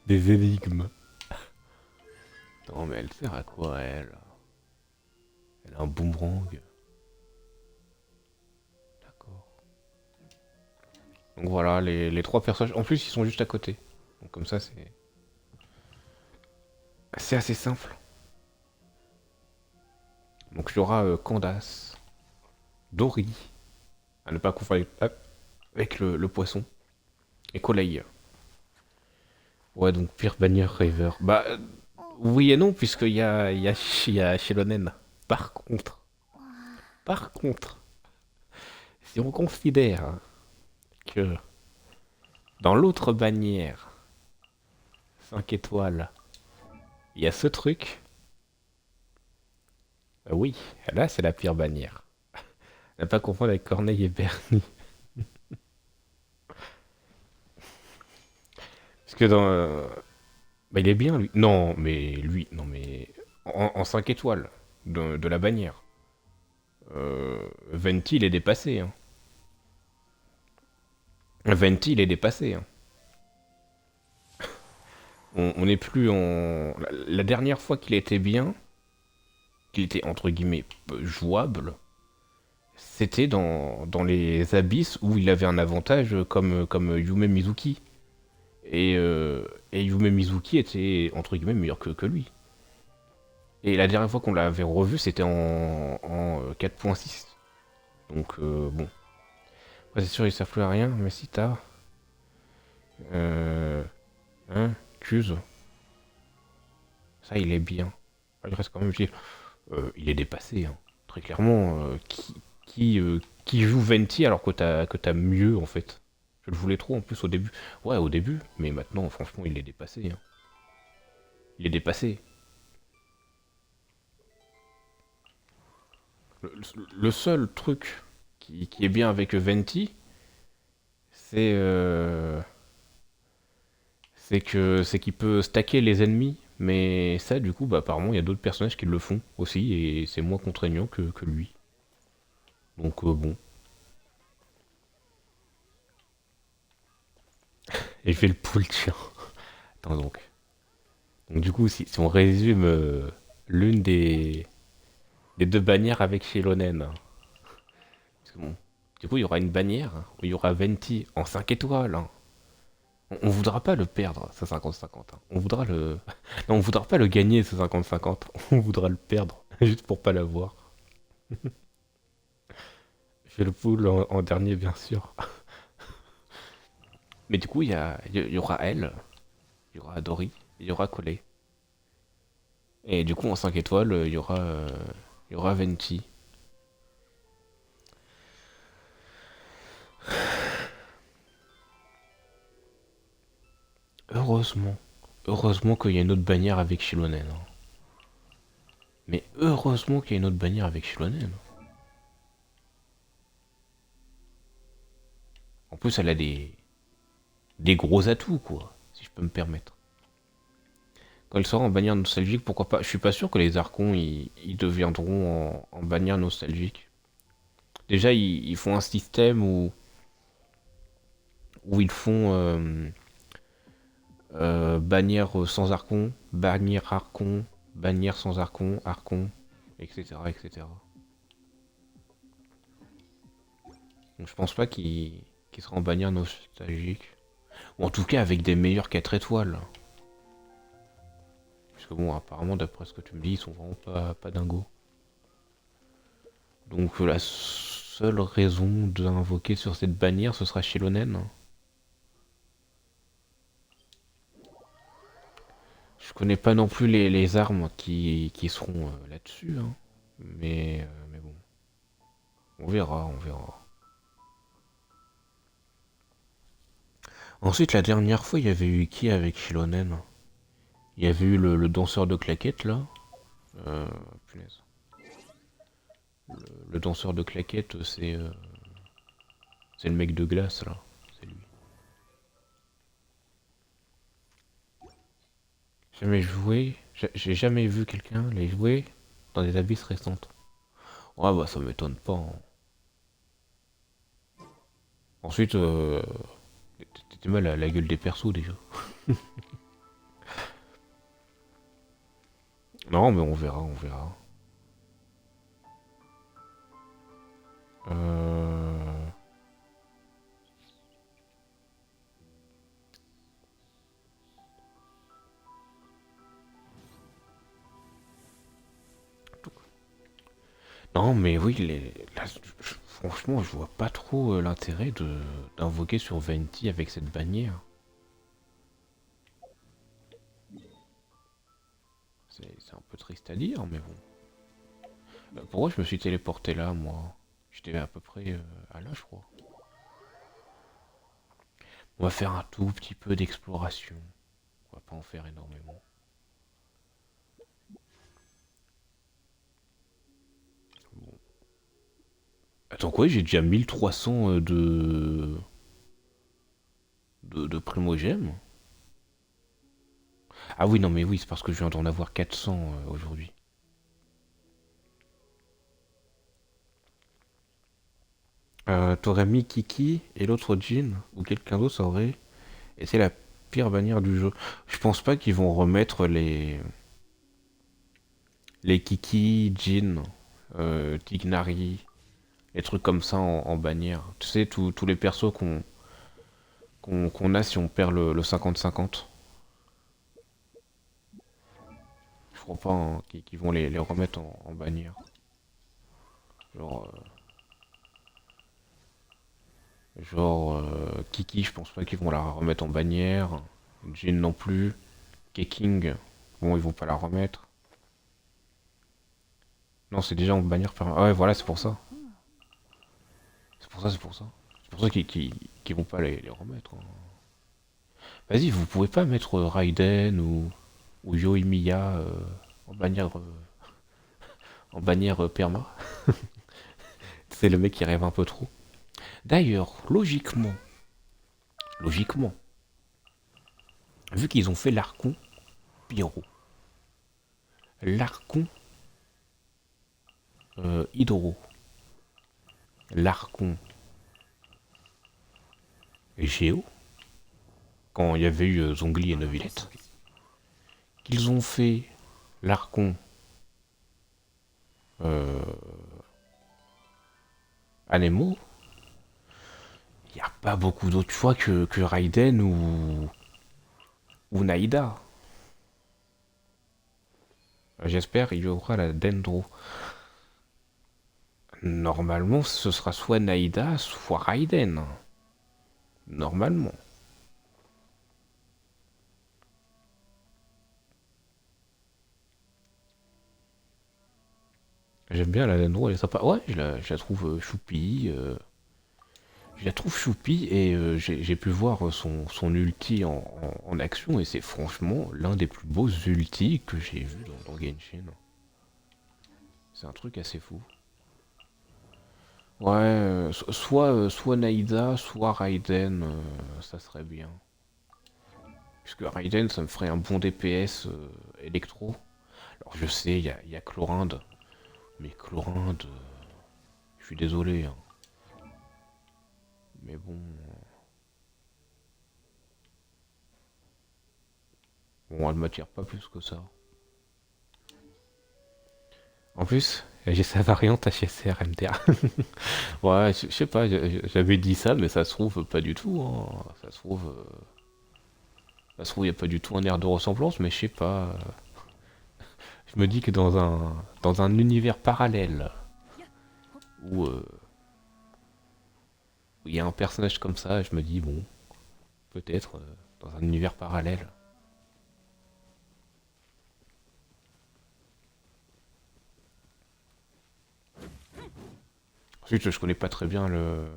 Des énigmes. Non mais elle sert à quoi elle? Elle a un boomerang. D'accord. Donc voilà, les trois personnages. En plus, ils sont juste à côté. Donc comme ça, c'est assez simple. Donc il y aura Candace, Dory, à ne pas confondre avec le poisson, et Koleil. Ouais, donc pire bannière River. Bah, oui et non, puisqu'il y a Shilonen. Par contre, par contre, si on considère que dans l'autre bannière, 5 étoiles, il y a ce truc, oui, là c'est la pire bannière. Ne pas confondre avec Corneille et Bernie. Parce que dans. Bah, il est bien lui. Non, mais lui, non, mais. En 5 étoiles de la bannière. Venti, il est dépassé. Hein. Venti, il est dépassé. Hein. On n'est plus en. La dernière fois qu'il était bien, qu'il était entre guillemets jouable, c'était dans les abysses où il avait un avantage comme Yume Mizuki. Et Yume Mizuki était entre guillemets meilleur que lui. Et la dernière fois qu'on l'avait revu, c'était en 4.6. Donc bon. Ouais, c'est sûr, il sert plus à rien, mais si t'as. Euh, hein, Cuse. Ça, il est bien. Il reste quand même. Il est dépassé, hein. Très clairement. qui joue Venti alors que t'as mieux en fait. Je le voulais trop en plus au début. Ouais, au début, mais maintenant, franchement, il est dépassé, hein. Il est dépassé. Le, le seul truc qui est bien avec Venti, c'est c'est qu'il peut stacker les ennemis. Mais ça, du coup, bah, apparemment, il y a d'autres personnages qui le font aussi, et c'est moins contraignant que lui. Donc bon. Et je fais le pull, tiens. Attends donc. Donc du coup, si on résume l'une des deux bannières avec Shilonen, hein. Parce que bon, du coup, il y aura une bannière hein, où il y aura Venti en 5 étoiles, hein. On voudra pas le perdre, ce 50-50, hein. On voudra le... Non, on voudra pas le gagner, ce 50-50. On voudra le perdre, juste pour pas l'avoir. Je fais le pool en dernier, bien sûr. Mais du coup, il y aura elle, il y aura Dory, il y aura Collet. Et du coup, en 5 étoiles, il y aura Venti. Heureusement. Heureusement qu'il y a une autre bannière avec Shilonen, hein. Mais heureusement qu'il y a une autre bannière avec Shilonen. En plus, elle a des gros atouts, quoi, si je peux me permettre. Quand elle sera en bannière nostalgique, pourquoi pas. Je suis pas sûr que les Archons, ils deviendront en bannière nostalgique. Déjà, ils font un système où ils font bannière sans Archon, bannière Archon, bannière sans Archon, Archon, etc. etc. Donc je pense pas qu'il sera en bannière nostalgique. Ou en tout cas avec des meilleurs 4 étoiles. Parce que bon, apparemment, d'après ce que tu me dis, ils sont vraiment pas dingos. Donc la seule raison d'invoquer sur cette bannière, ce sera Shilonen. Je connais pas non plus les armes qui seront là-dessus, hein. Mais bon, on verra, on verra. Ensuite, la dernière fois, il y avait eu qui avec Shilonen? Il y avait eu le danseur de claquettes, là. Euh, Punaise. Le danseur de claquettes, c'est le mec de glace, là. C'est lui. Jamais joué. J'ai jamais vu quelqu'un les jouer dans des abysses récentes. Ouais, bah ça m'étonne pas, hein. Ensuite, t'étais mal à la gueule des persos déjà. Non, mais on verra, on verra. Euh... Non, mais oui, là, franchement, je vois pas trop l'intérêt d'invoquer sur Venti avec cette bannière. C'est un peu triste à dire, mais bon. Pourquoi je me suis téléporté là, moi? J'étais à peu près à là, je crois. On va faire un tout petit peu d'exploration. On va pas en faire énormément. Bon. Attends quoi, j'ai déjà 1300 de primogèmes. Ah oui, non mais oui, c'est parce que je viens d'en avoir 400 aujourd'hui. T'aurais mis Kiki et l'autre Jean, ou quelqu'un d'autre aurait. Et c'est la pire bannière du jeu. Je pense pas qu'ils vont remettre les Kiki, Jean, Tignari, les trucs comme ça en bannière. Tu sais, tous les persos qu'on a si on perd le 50-50. Je crois pas hein, qu'ils vont les remettre en bannière. Genre, Kiki, je pense pas qu'ils vont la remettre en bannière. Jin non plus. Keking, bon, ils vont pas la remettre. Non, c'est déjà en bannière. Ah ouais, voilà, c'est pour ça. C'est pour ça. C'est pour ça qu'ils vont pas les remettre, hein. Vas-y, vous pouvez pas mettre Raiden ou Yoimiya en bannière perma. C'est le mec qui rêve un peu trop. D'ailleurs, logiquement, vu qu'ils ont fait l'Archon Pyro, l'Archon Hydro, l'Archon Géo, quand il y avait eu Zongli et Neuvillette, qu'ils ont fait l'Archon euh, Anemo, il n'y a pas beaucoup d'autres choix que Raiden ou Naïda. J'espère il y aura la Dendro. Normalement, ce sera soit Naïda, soit Raiden. Normalement. J'aime bien la Dendro, elle est sympa. Ouais, je la trouve choupie. Je la trouve choupie et j'ai pu voir son ulti en action et c'est franchement l'un des plus beaux ultis que j'ai vu dans Genshin. C'est un truc assez fou. Ouais, soit Naïda, soit Raiden, ça serait bien. Puisque Raiden, ça me ferait un bon DPS électro. Alors je sais, il y a Chlorinde. Mais Chlorinde, je suis désolé, hein. Mais bon... Bon, elle m'attire pas plus que ça. En plus, j'ai sa variante HSR MTA. Ouais, je sais pas, j'avais dit ça, mais ça se trouve pas du tout, hein. Ça se trouve, il n'y a pas du tout un air de ressemblance, mais je sais pas. Je me dis que dans un univers parallèle où où il y a un personnage comme ça, je me dis, bon, peut-être dans un univers parallèle. Ensuite, je connais pas très bien le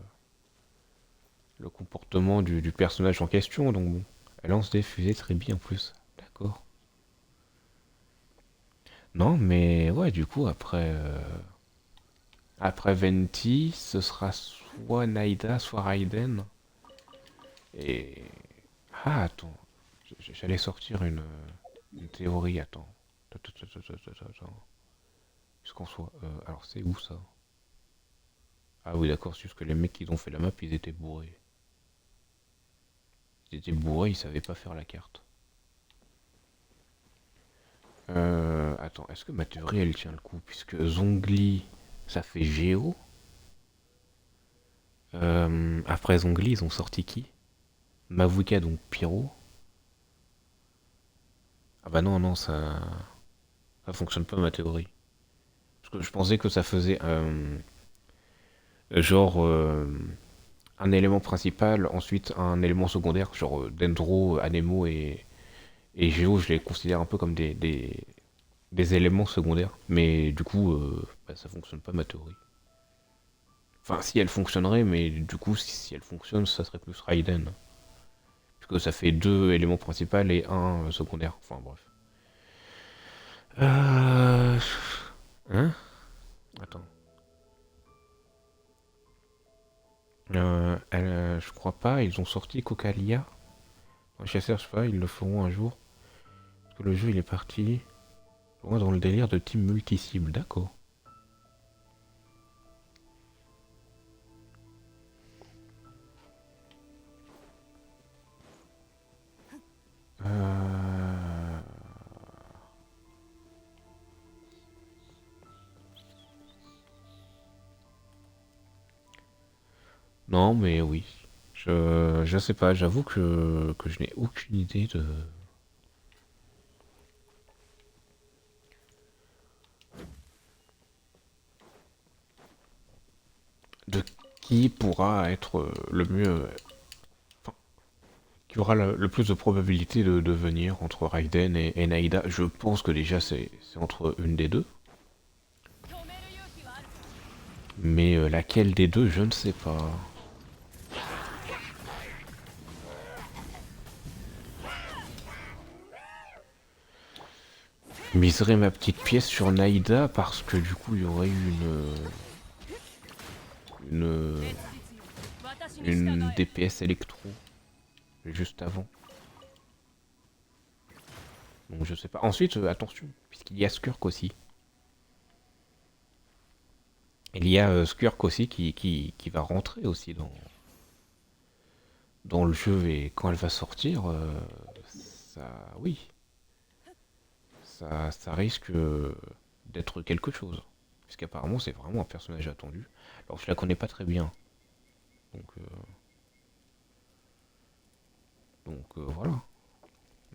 comportement du personnage en question, donc bon. Elle lance des fusées très bien en plus. D'accord. Non, mais ouais, du coup, après Venti, ce sera soit Naïda, soit Raiden. Et... Ah, attends. J'allais sortir une théorie, attends. Attends. Puisqu'en soit... alors, c'est où ça? Ah oui, d'accord, c'est juste que les mecs qui ont fait la map, ils étaient bourrés. Ils étaient bourrés, ils savaient pas faire la carte. Attends, est-ce que ma théorie, elle tient le coup? Puisque Zongli, ça fait Géo. Après Zongli, ils ont sorti qui? Mavuka, donc Pyro. Ah bah non, non, ça fonctionne pas ma théorie. Parce que je pensais que ça faisait genre un élément principal, ensuite un élément secondaire, genre Dendro, Anemo et Géo, je les considère un peu comme des éléments secondaires. Mais du coup, bah, ça fonctionne pas ma théorie. Enfin, si elle fonctionnerait, mais du coup, si elle fonctionne, ça serait plus Raiden. Puisque ça fait deux éléments principaux et un secondaire. Enfin, bref. Euh... Hein? Attends. Je crois pas, ils ont sorti Cocalia. Chasseur, je sais pas, ils le feront un jour. Parce que le jeu, il est parti loin dans le délire de team multi-cible, d'accord. Euh... Non, mais oui. Je sais pas, j'avoue que je n'ai aucune idée de qui pourra être le mieux. Enfin, qui aura le plus de probabilité de devenir entre Raiden et Naïda. Je pense que déjà c'est entre une des deux. Mais laquelle des deux, je ne sais pas. Je miserais ma petite pièce sur Naïda parce que du coup il y aurait eu une, 別実よ私に従 une え DPS électro juste avant. Donc je sais pas. Ensuite, attention, puisqu'il y a Skurk aussi. Il y a Skurk aussi qui va rentrer aussi dans le jeu et quand elle va sortir, ça, oui, ça risque d'être quelque chose. Puisqu'apparemment c'est vraiment un personnage attendu. Alors je la connais pas très bien. Donc, voilà.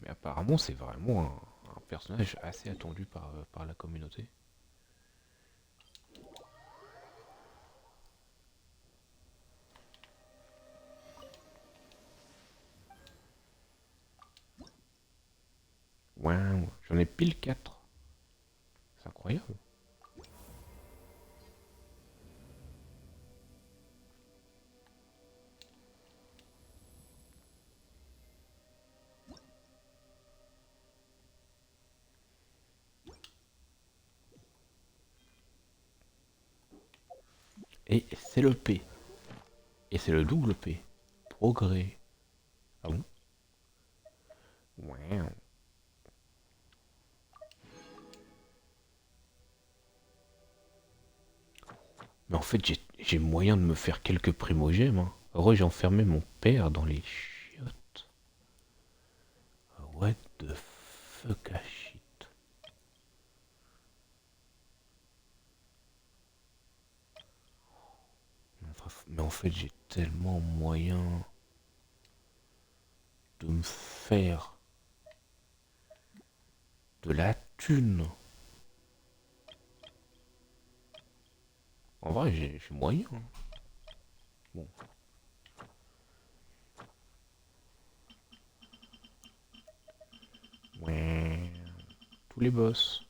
Mais apparemment c'est vraiment un personnage assez attendu par la communauté. Ouais, j'en ai pile 4. C'est incroyable. Et c'est le P. Et c'est le double P. Progrès. Ah bon? Ouais. Mais en fait, j'ai moyen de me faire quelques primogèmes. Hein. Heureux, j'ai enfermé mon père dans les chiottes. What the fuck a shit. Mais en fait, j'ai tellement moyen de me faire de la thune. En vrai, j'ai moyen. Hein. Bon. Ouais. Tous les boss.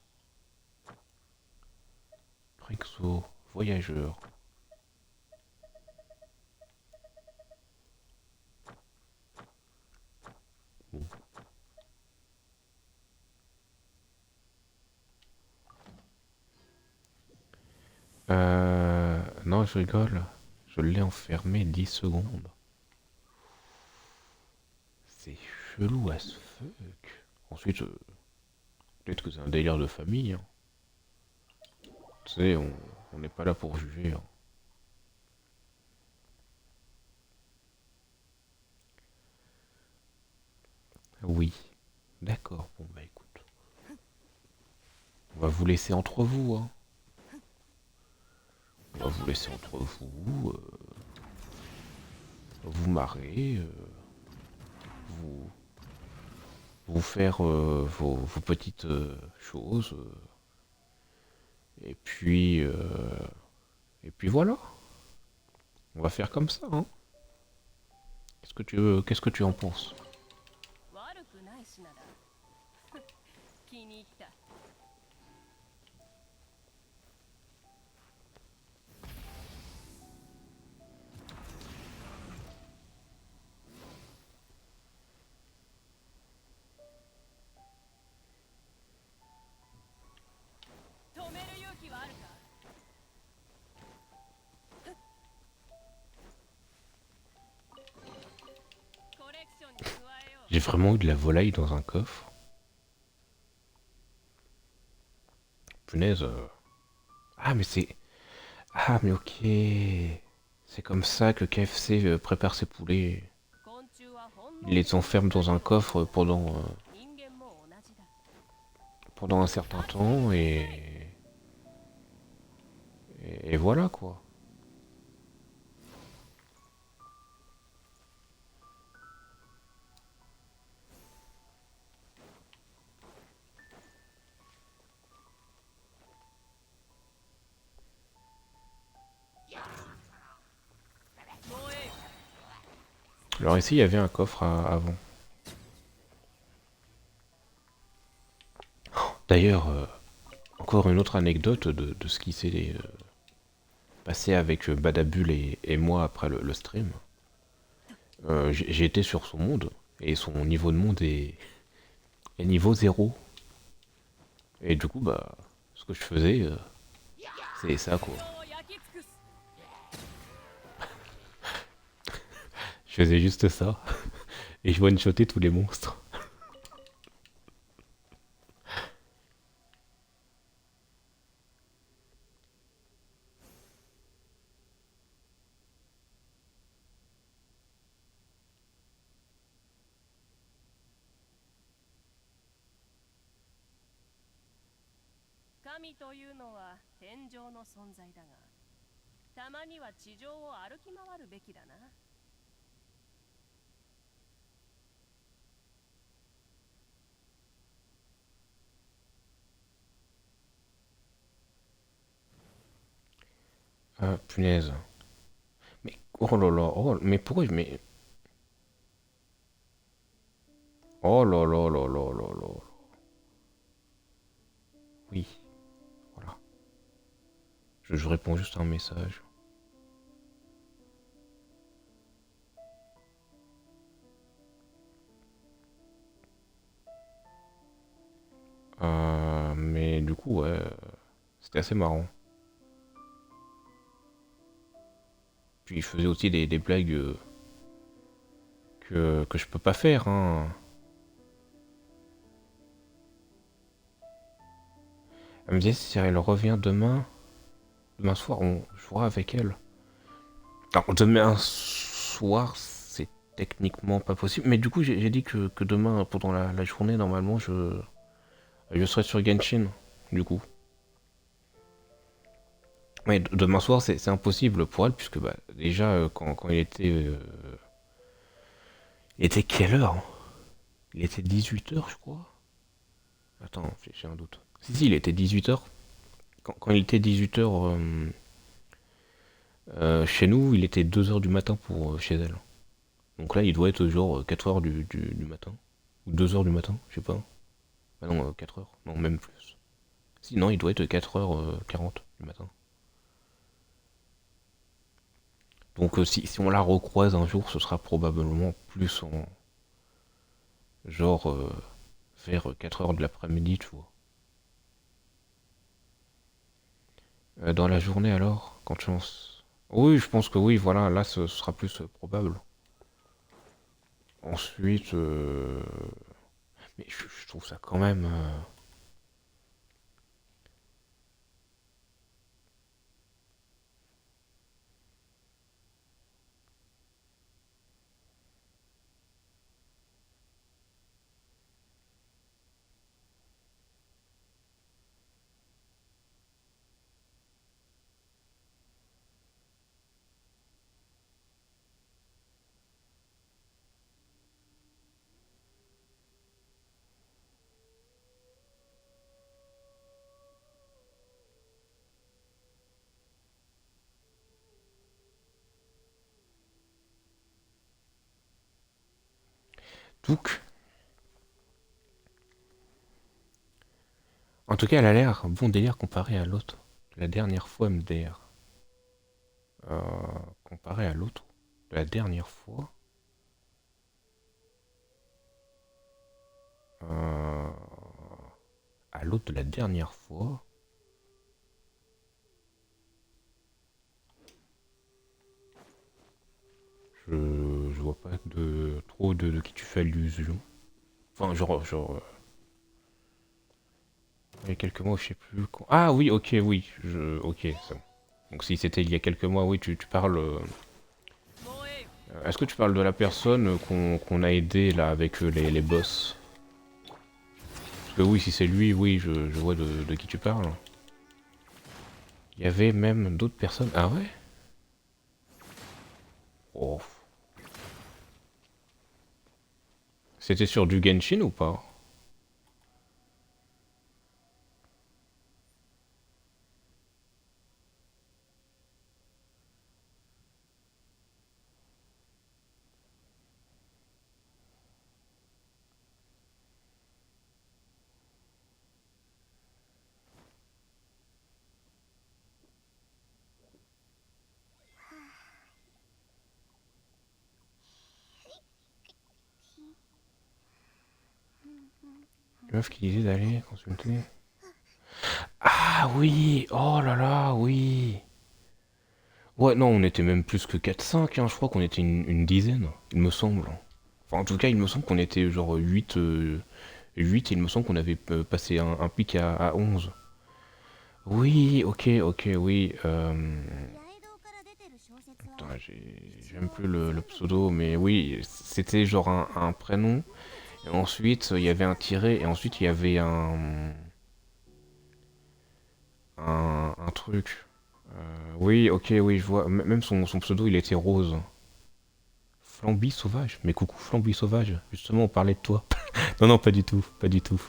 Rexo, voyageur. Bon. Non, je rigole. Je l'ai enfermé 10 secondes. C'est chelou as fuck. Ensuite, peut-être que c'est un délire de famille. Hein. Tu sais, on n'est pas là pour juger. Hein. Oui. D'accord. Bon, bah écoute. On va vous laisser entre vous. Hein. On va vous laisser entre vous. Vous marrer. Vous, vous faire vos petites choses. Et puis... et puis voilà. On va faire comme ça. Hein. Qu'est-ce que tu en penses? 悪くない品だ気に入った 止める勇気はあるか コレクションに加えよう J'ai vraiment eu de la volaille dans un coffre. Punaise. Ah, mais c'est... Ah, mais ok. C'est comme ça que KFC prépare ses poulets. 昆虫は本 Il 能 les enferme dans un coffre 人間も同じだ pendant un certain temps et voilà quoi. Alors ici il y avait un coffre avant. D'ailleurs, encore une autre anecdote de ce qui s'est passé avec Badabul et moi après le stream, j'ai été sur son monde, et son niveau de monde est niveau zéro. Et du coup, bah, ce que je faisais, c'est ça quoi. 人を焼き尽くす Je faisais juste ça, et je one-shotais tous les monstres. 神というのは天上の存在だが、たまには地上を歩き回るべきだな。Ah, punaise. Mais, oh là là, oh, mais pourquoi je mets... Oh là là là là là là. Oui, voilà. Je réponds juste à un message. Mais du coup, ouais, c'était assez marrant. Puis il faisait aussi des blagues que je peux pas faire, hein. Elle me disait si elle revient demain soir, on jouera avec elle. Alors demain soir, c'est techniquement pas possible, mais du coup j'ai dit que demain, pendant la journée, normalement, je serai sur Genshin, du coup. Mais demain soir, c'est impossible pour elle, puisque bah, déjà, quand il était quelle heure? Il était 18 h, je crois. Attends, j'ai un doute. Si, il était 18 h. Quand il était 18 h chez nous, il était 2 h du matin pour chez elle. Donc là, il doit être genre 4 h du matin. Ou 2 h du matin, je sais pas. Ah non, 4 h. Non, même plus. Sinon, il doit être 4 h 40 du matin. Donc si on la recroise un jour, ce sera probablement plus en genre vers 4 h de l'après-midi, tu vois. Dans la journée alors, quand tu lances... Oui, je pense que oui, voilà, là ce sera plus probable. Ensuite, mais je trouve ça quand même... Donc, en tout cas, elle a l'air bon délire comparé à l'autre. La dernière fois MDR. Euh, comparé à l'autre. La dernière fois. Euh, à l'autre de la dernière fois. Je vois pas trop de qui tu fais allusion. Enfin, il y a quelques mois, je sais plus quand. Ah oui, ok, oui. Ok, c'est bon. Donc si c'était il y a quelques mois, oui, tu parles. 燃えよ Est-ce que tu parles de la personne qu'on a aidé là avec les boss? Parce que oui, si c'est lui, oui, je vois de qui tu parles. Il y avait même d'autres personnes. Ah ouais? Oh. C'était sur du Genshin ou pas? Meuf qui disait d'aller consulter. Ah oui! Oh là là, oui! Ouais, non, on était même plus que 4-5, hein. Je crois qu'on était une dizaine, il me semble. Enfin, en tout cas, il me semble qu'on était genre 8, 8 et il me semble qu'on avait passé un pic à 11. Oui, ok, ok, oui. Attends, j'ai même plus le pseudo, mais oui, c'était genre un prénom. Et ensuite, il y avait un tiret, et ensuite, il y avait un truc. Oui, ok, oui, je vois. Même son pseudo, il était rose. Flamby sauvage. Mais coucou, Flamby sauvage. Justement, on parlait de toi. Non, non, pas du tout, pas du tout.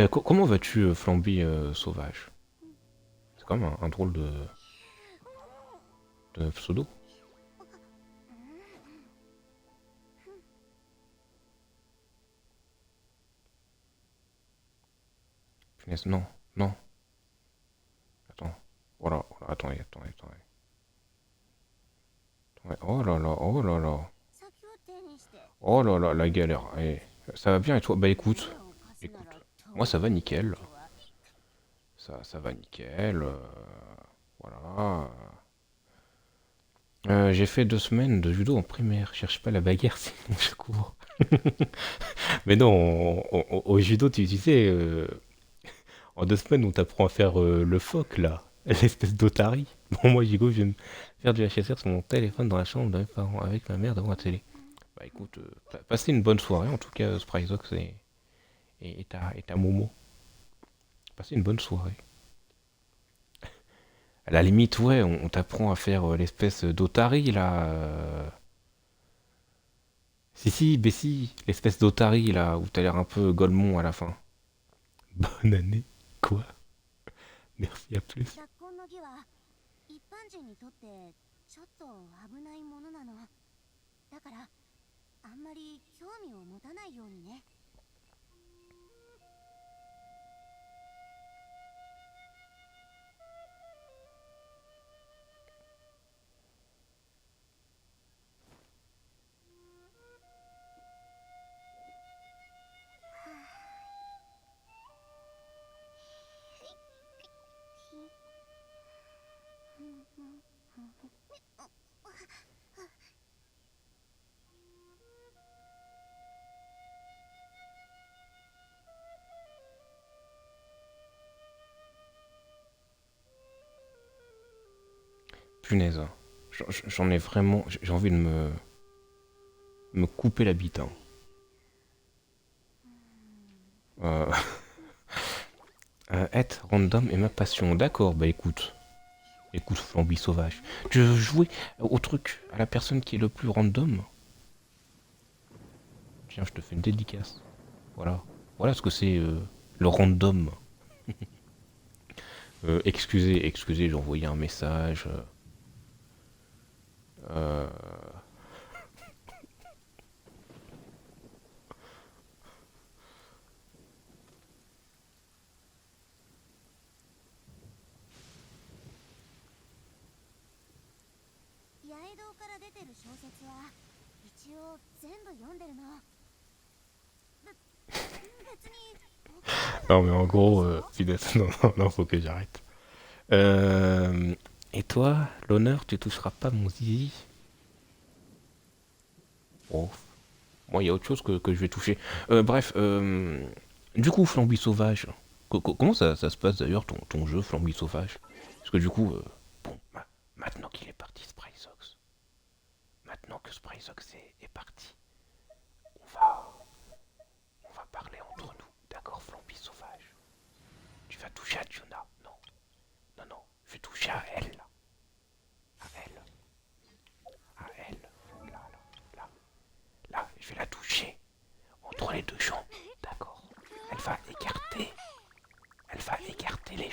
Comment vas-tu, Flamby sauvage? C'est quand même un drôle de pseudo. Punaise, non, non. Attends. Voilà, voilà, attendez, attendez, attendez. Ouais, oh là là, oh là là. Oh là là, la galère. Eh, ça va bien et toi? Bah écoute, écoute. Moi ça va nickel. Ça va nickel. Voilà. J'ai fait 2 semaines de judo en primaire. Cherche pas la bagarre, sinon je cours. Mais non, au judo, tu sais, en 2 semaines, on t'apprend à faire le phoque, là. L'espèce d'otari. Bon, moi, Jigo, je vais me faire du HSR sur mon téléphone dans la chambre de mes parents, avec ma mère devant la télé. Bah écoute, passez une bonne soirée, en tout cas, Spryzox et ta Momo. Passez une bonne soirée. À la limite, ouais, on t'apprend à faire l'espèce d'otari, là. Si, si, Bessie, l'espèce d'otari, là, où t'as l'air un peu Golemon à la fin. Bonne année. Quoi? Merci, à plus. Punaise. J'en ai vraiment. J'ai envie de me couper la bite, hein. Euh, être random est ma passion. D'accord, bah écoute. Écoute, Flamby sauvage. Tu veux jouer au truc, à la personne qui est le plus random? Tiens, je te fais une dédicace. Voilà. Voilà ce que c'est le random. Excusez, excusez, j'ai envoyé un message. Euh, Non, mais en gros, punaise, non, non, non, faut que j'arrête. Euh, et toi, l'honneur, tu toucheras pas mon zizi? Oh, moi, il y a autre chose que je vais toucher. Bref, du coup, Flamby Sauvage. Comment ça se passe d'ailleurs, ton jeu Flamby Sauvage? Parce que du coup, bon, maintenant qu'il est parti, Spryzox, maintenant que Spryzox est parti, on va, on va parler entre nous, d'accord, Flamby Sauvage? Tu vas toucher à Juna? Non, non, non, je vais toucher à elle, là. À elle, à elle, là, là, là, là, je vais la toucher entre les deux jambes, d'accord? Elle va écarter les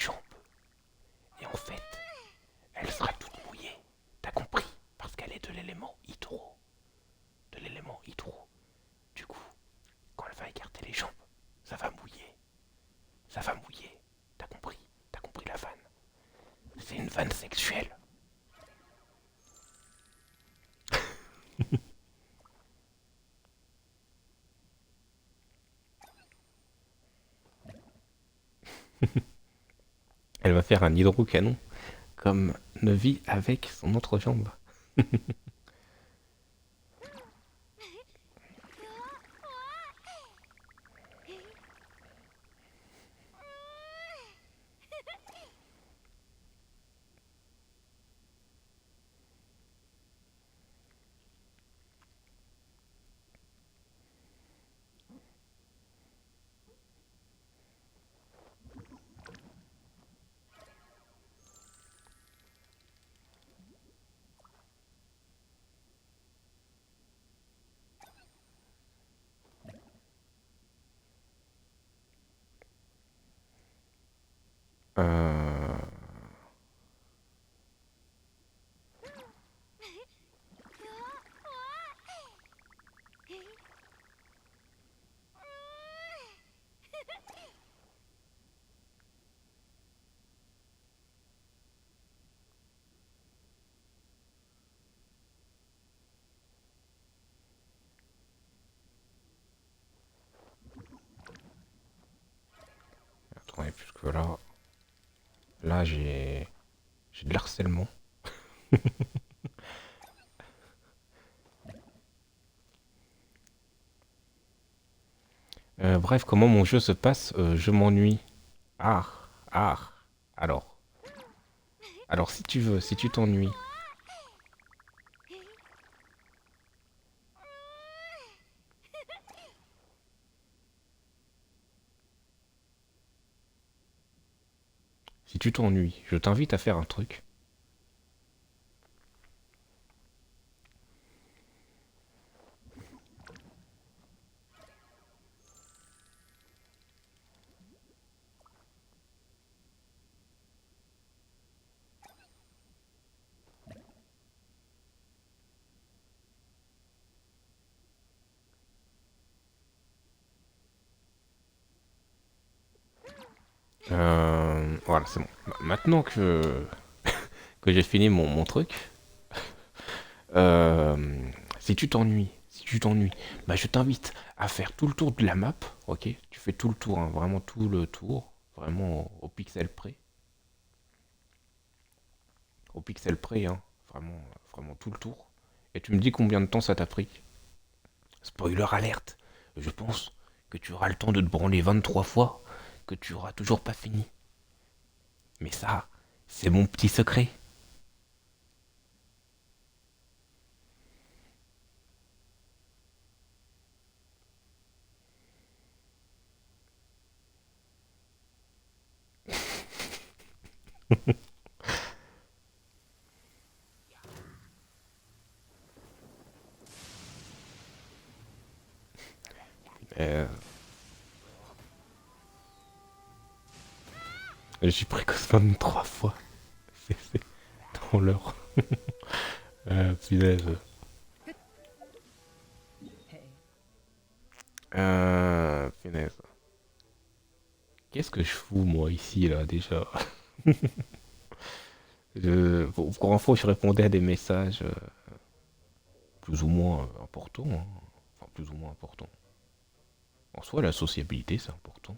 fait, elle sera toute mouillée. T'as compris? Parce qu'elle est de l'élément hydro. De l'élément hydro. Du coup, quand elle va écarter les jambes, ça va mouiller. Ça va mouiller. T'as compris? T'as compris la vanne? C'est une vanne sexuelle. Elle va faire un hydrocanon comme Nevi avec son autre jambe. Euh... Attendez, puisque là j'ai de l'harcèlement. Bref, comment mon jeu se passe? Je m'ennuie. Ah, ah. Alors, alors si tu veux, si tu t'ennuies, si tu t'ennuies, je t'invite à faire un truc. Voilà, c'est bon. Maintenant que j'ai fini mon truc, si tu t'ennuies, bah je t'invite à faire tout le tour de la map, ok? Tu fais tout le tour, hein, vraiment tout le tour, vraiment au pixel près, hein, vraiment, vraiment tout le tour. Et tu me dis combien de temps ça t'a pris. Spoiler alerte, je pense que tu auras le temps de te branler 23 fois, que tu auras toujours pas fini. Mais ça, c'est mon petit secret. Euh, J'ai précoce 23 fois. C'est dans l'heure. Punaise. Punaise. Qu'est-ce que je fous moi ici là déjà? Pour info, je répondais à des messages plus ou moins importants, hein. Enfin, plus ou moins importants. En soi, la sociabilité, c'est important.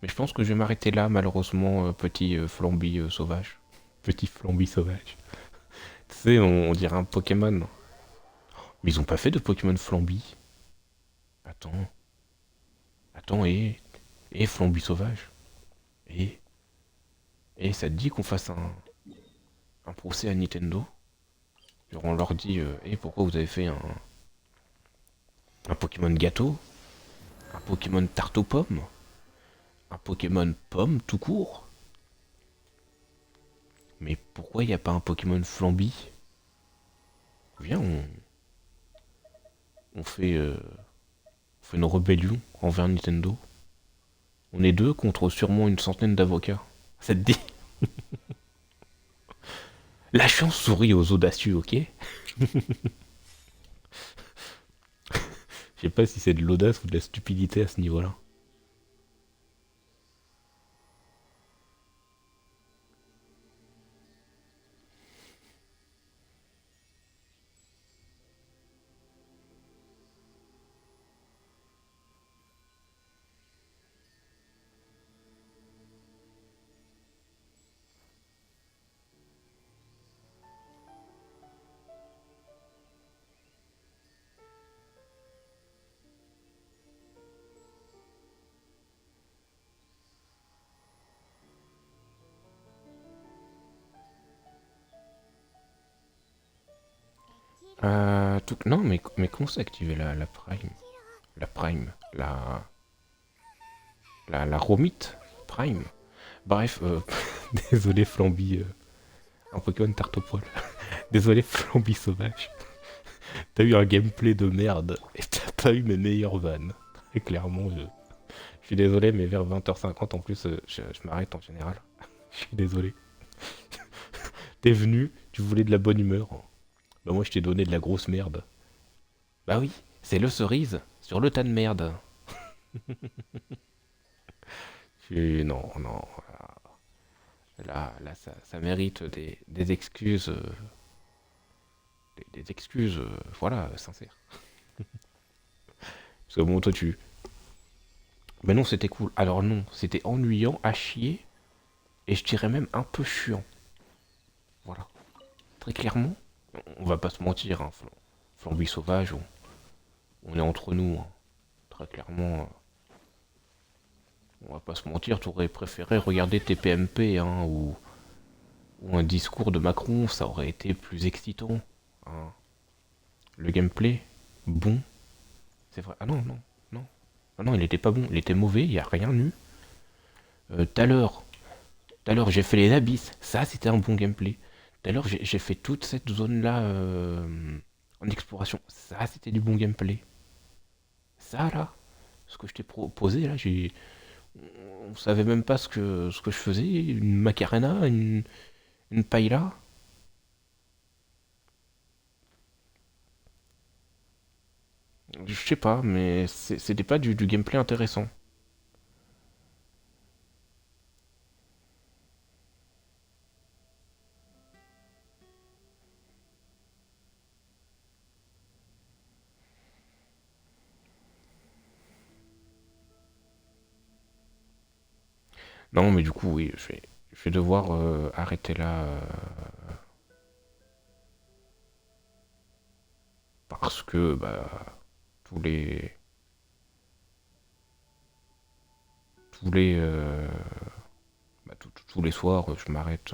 Mais je pense que je vais m'arrêter là, malheureusement, petit flamby sauvage. Petit flamby sauvage. Tu sais, on dirait un Pokémon. Mais ils ont pas fait de Pokémon flamby. Attends. Attends, et flamby sauvage. Et, et ça te dit qu'on fasse un procès à Nintendo? Genre on leur dit, pourquoi vous avez fait un Pokémon gâteau? Un Pokémon tarte aux pommes? Un Pokémon pomme tout court? Mais pourquoi il n'y a pas un Pokémon flamby? Viens, on fait une rébellion envers Nintendo. On est deux contre sûrement une centaine d'avocats. Ça te dit? La chance sourit aux audacieux, ok? Je sais pas si c'est de l'audace ou de la stupidité à ce niveau-là. Non, mais comment c'est activé la Prime? La Prime, la Romite Prime. Bref, désolé Flamby, un Pokémon tarte au poil. Désolé Flamby sauvage. T'as eu un gameplay de merde et t'as pas eu mes meilleures vannes. Très clairement, je suis désolé, mais vers 20h50 en plus, je m'arrête en général. Je suis désolé. T'es venu, tu voulais de la bonne humeur. Bah moi je t'ai donné de la grosse merde. Bah oui, c'est le cerise sur le tas de merde. Non, non, là ça mérite des excuses, des excuses, voilà, sincères. Parce que bon, toi tu... Mais non, c'était cool. Alors non, c'était ennuyant, à chier, et je dirais même un peu chiant. Voilà. Très clairement, on va pas se mentir, hein, Flamby Sauvage, on est entre nous, hein. Très clairement, on va pas se mentir, t'aurais préféré regarder TPMP, hein, ou un discours de Macron, ça aurait été plus excitant, hein. Le gameplay, bon, c'est vrai. Ah non, non, non. Ah non, il était pas bon, il était mauvais, il y a rien eu. Tout à l'heure, j'ai fait les abysses, ça c'était un bon gameplay. Tout à l'heure, j'ai fait toute cette zone-là en exploration, ça c'était du bon gameplay. Ça là, ce que je t'ai proposé là, on savait même pas ce que je faisais, une macarena, une paella. Je sais pas, mais c'était pas du gameplay intéressant. Non, mais du coup, oui, je vais devoir arrêter là parce que bah, tous les tous les bah, tous les soirs, je m'arrête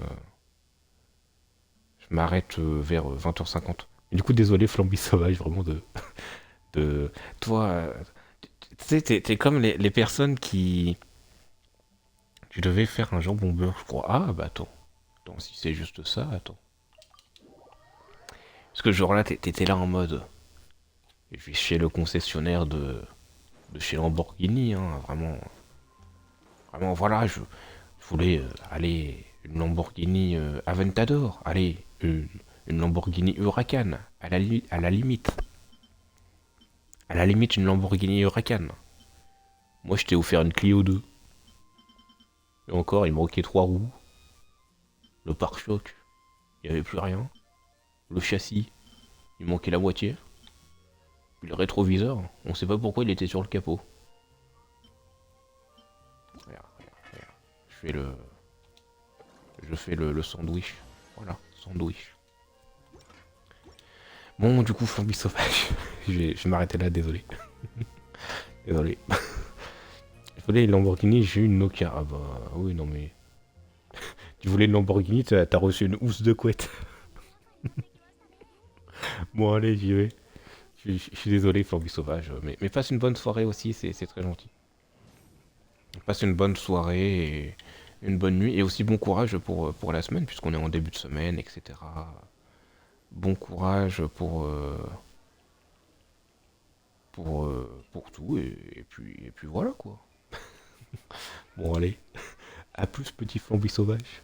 vers 20h50. Et du coup, désolé, Flamby Sauvage, vraiment de toi. Tu sais, t'es comme les personnes qui tu devais faire un jambon beurre, je crois. Ah bah attends, si c'est juste ça, attends. Parce que genre là, t'étais là en mode, je vais chez le concessionnaire de chez Lamborghini, hein, vraiment, vraiment, voilà, je voulais aller une Lamborghini Aventador, allez, une Lamborghini Huracan, à la limite une Lamborghini Huracan. Moi, je t'ai offert une Clio 2. Et encore, il manquait trois roues, le pare-choc, il n'y avait plus rien, le châssis, il manquait la moitié, puis le rétroviseur, on sait pas pourquoi il était sur le capot. Regarde, regarde, regarde. Je fais le sandwich. Voilà, sandwich. Bon, du coup, Flamby Sauvage. Je vais m'arrêter là, désolé. Désolé. Désolé, Lamborghini, j'ai eu une Nokia. Ah bah oui, non mais. Tu voulais une Lamborghini, t'as reçu une housse de couette. Bon, allez, j'y vais. Je suis désolé, Flamby Sauvage. Mais passe une bonne soirée aussi, c'est très gentil. Passe une bonne soirée et une bonne nuit. Et aussi bon courage pour la semaine, puisqu'on est en début de semaine, etc. Bon courage pour tout. Et puis voilà quoi. Bon, allez. À plus, petit Flamby Sauvage.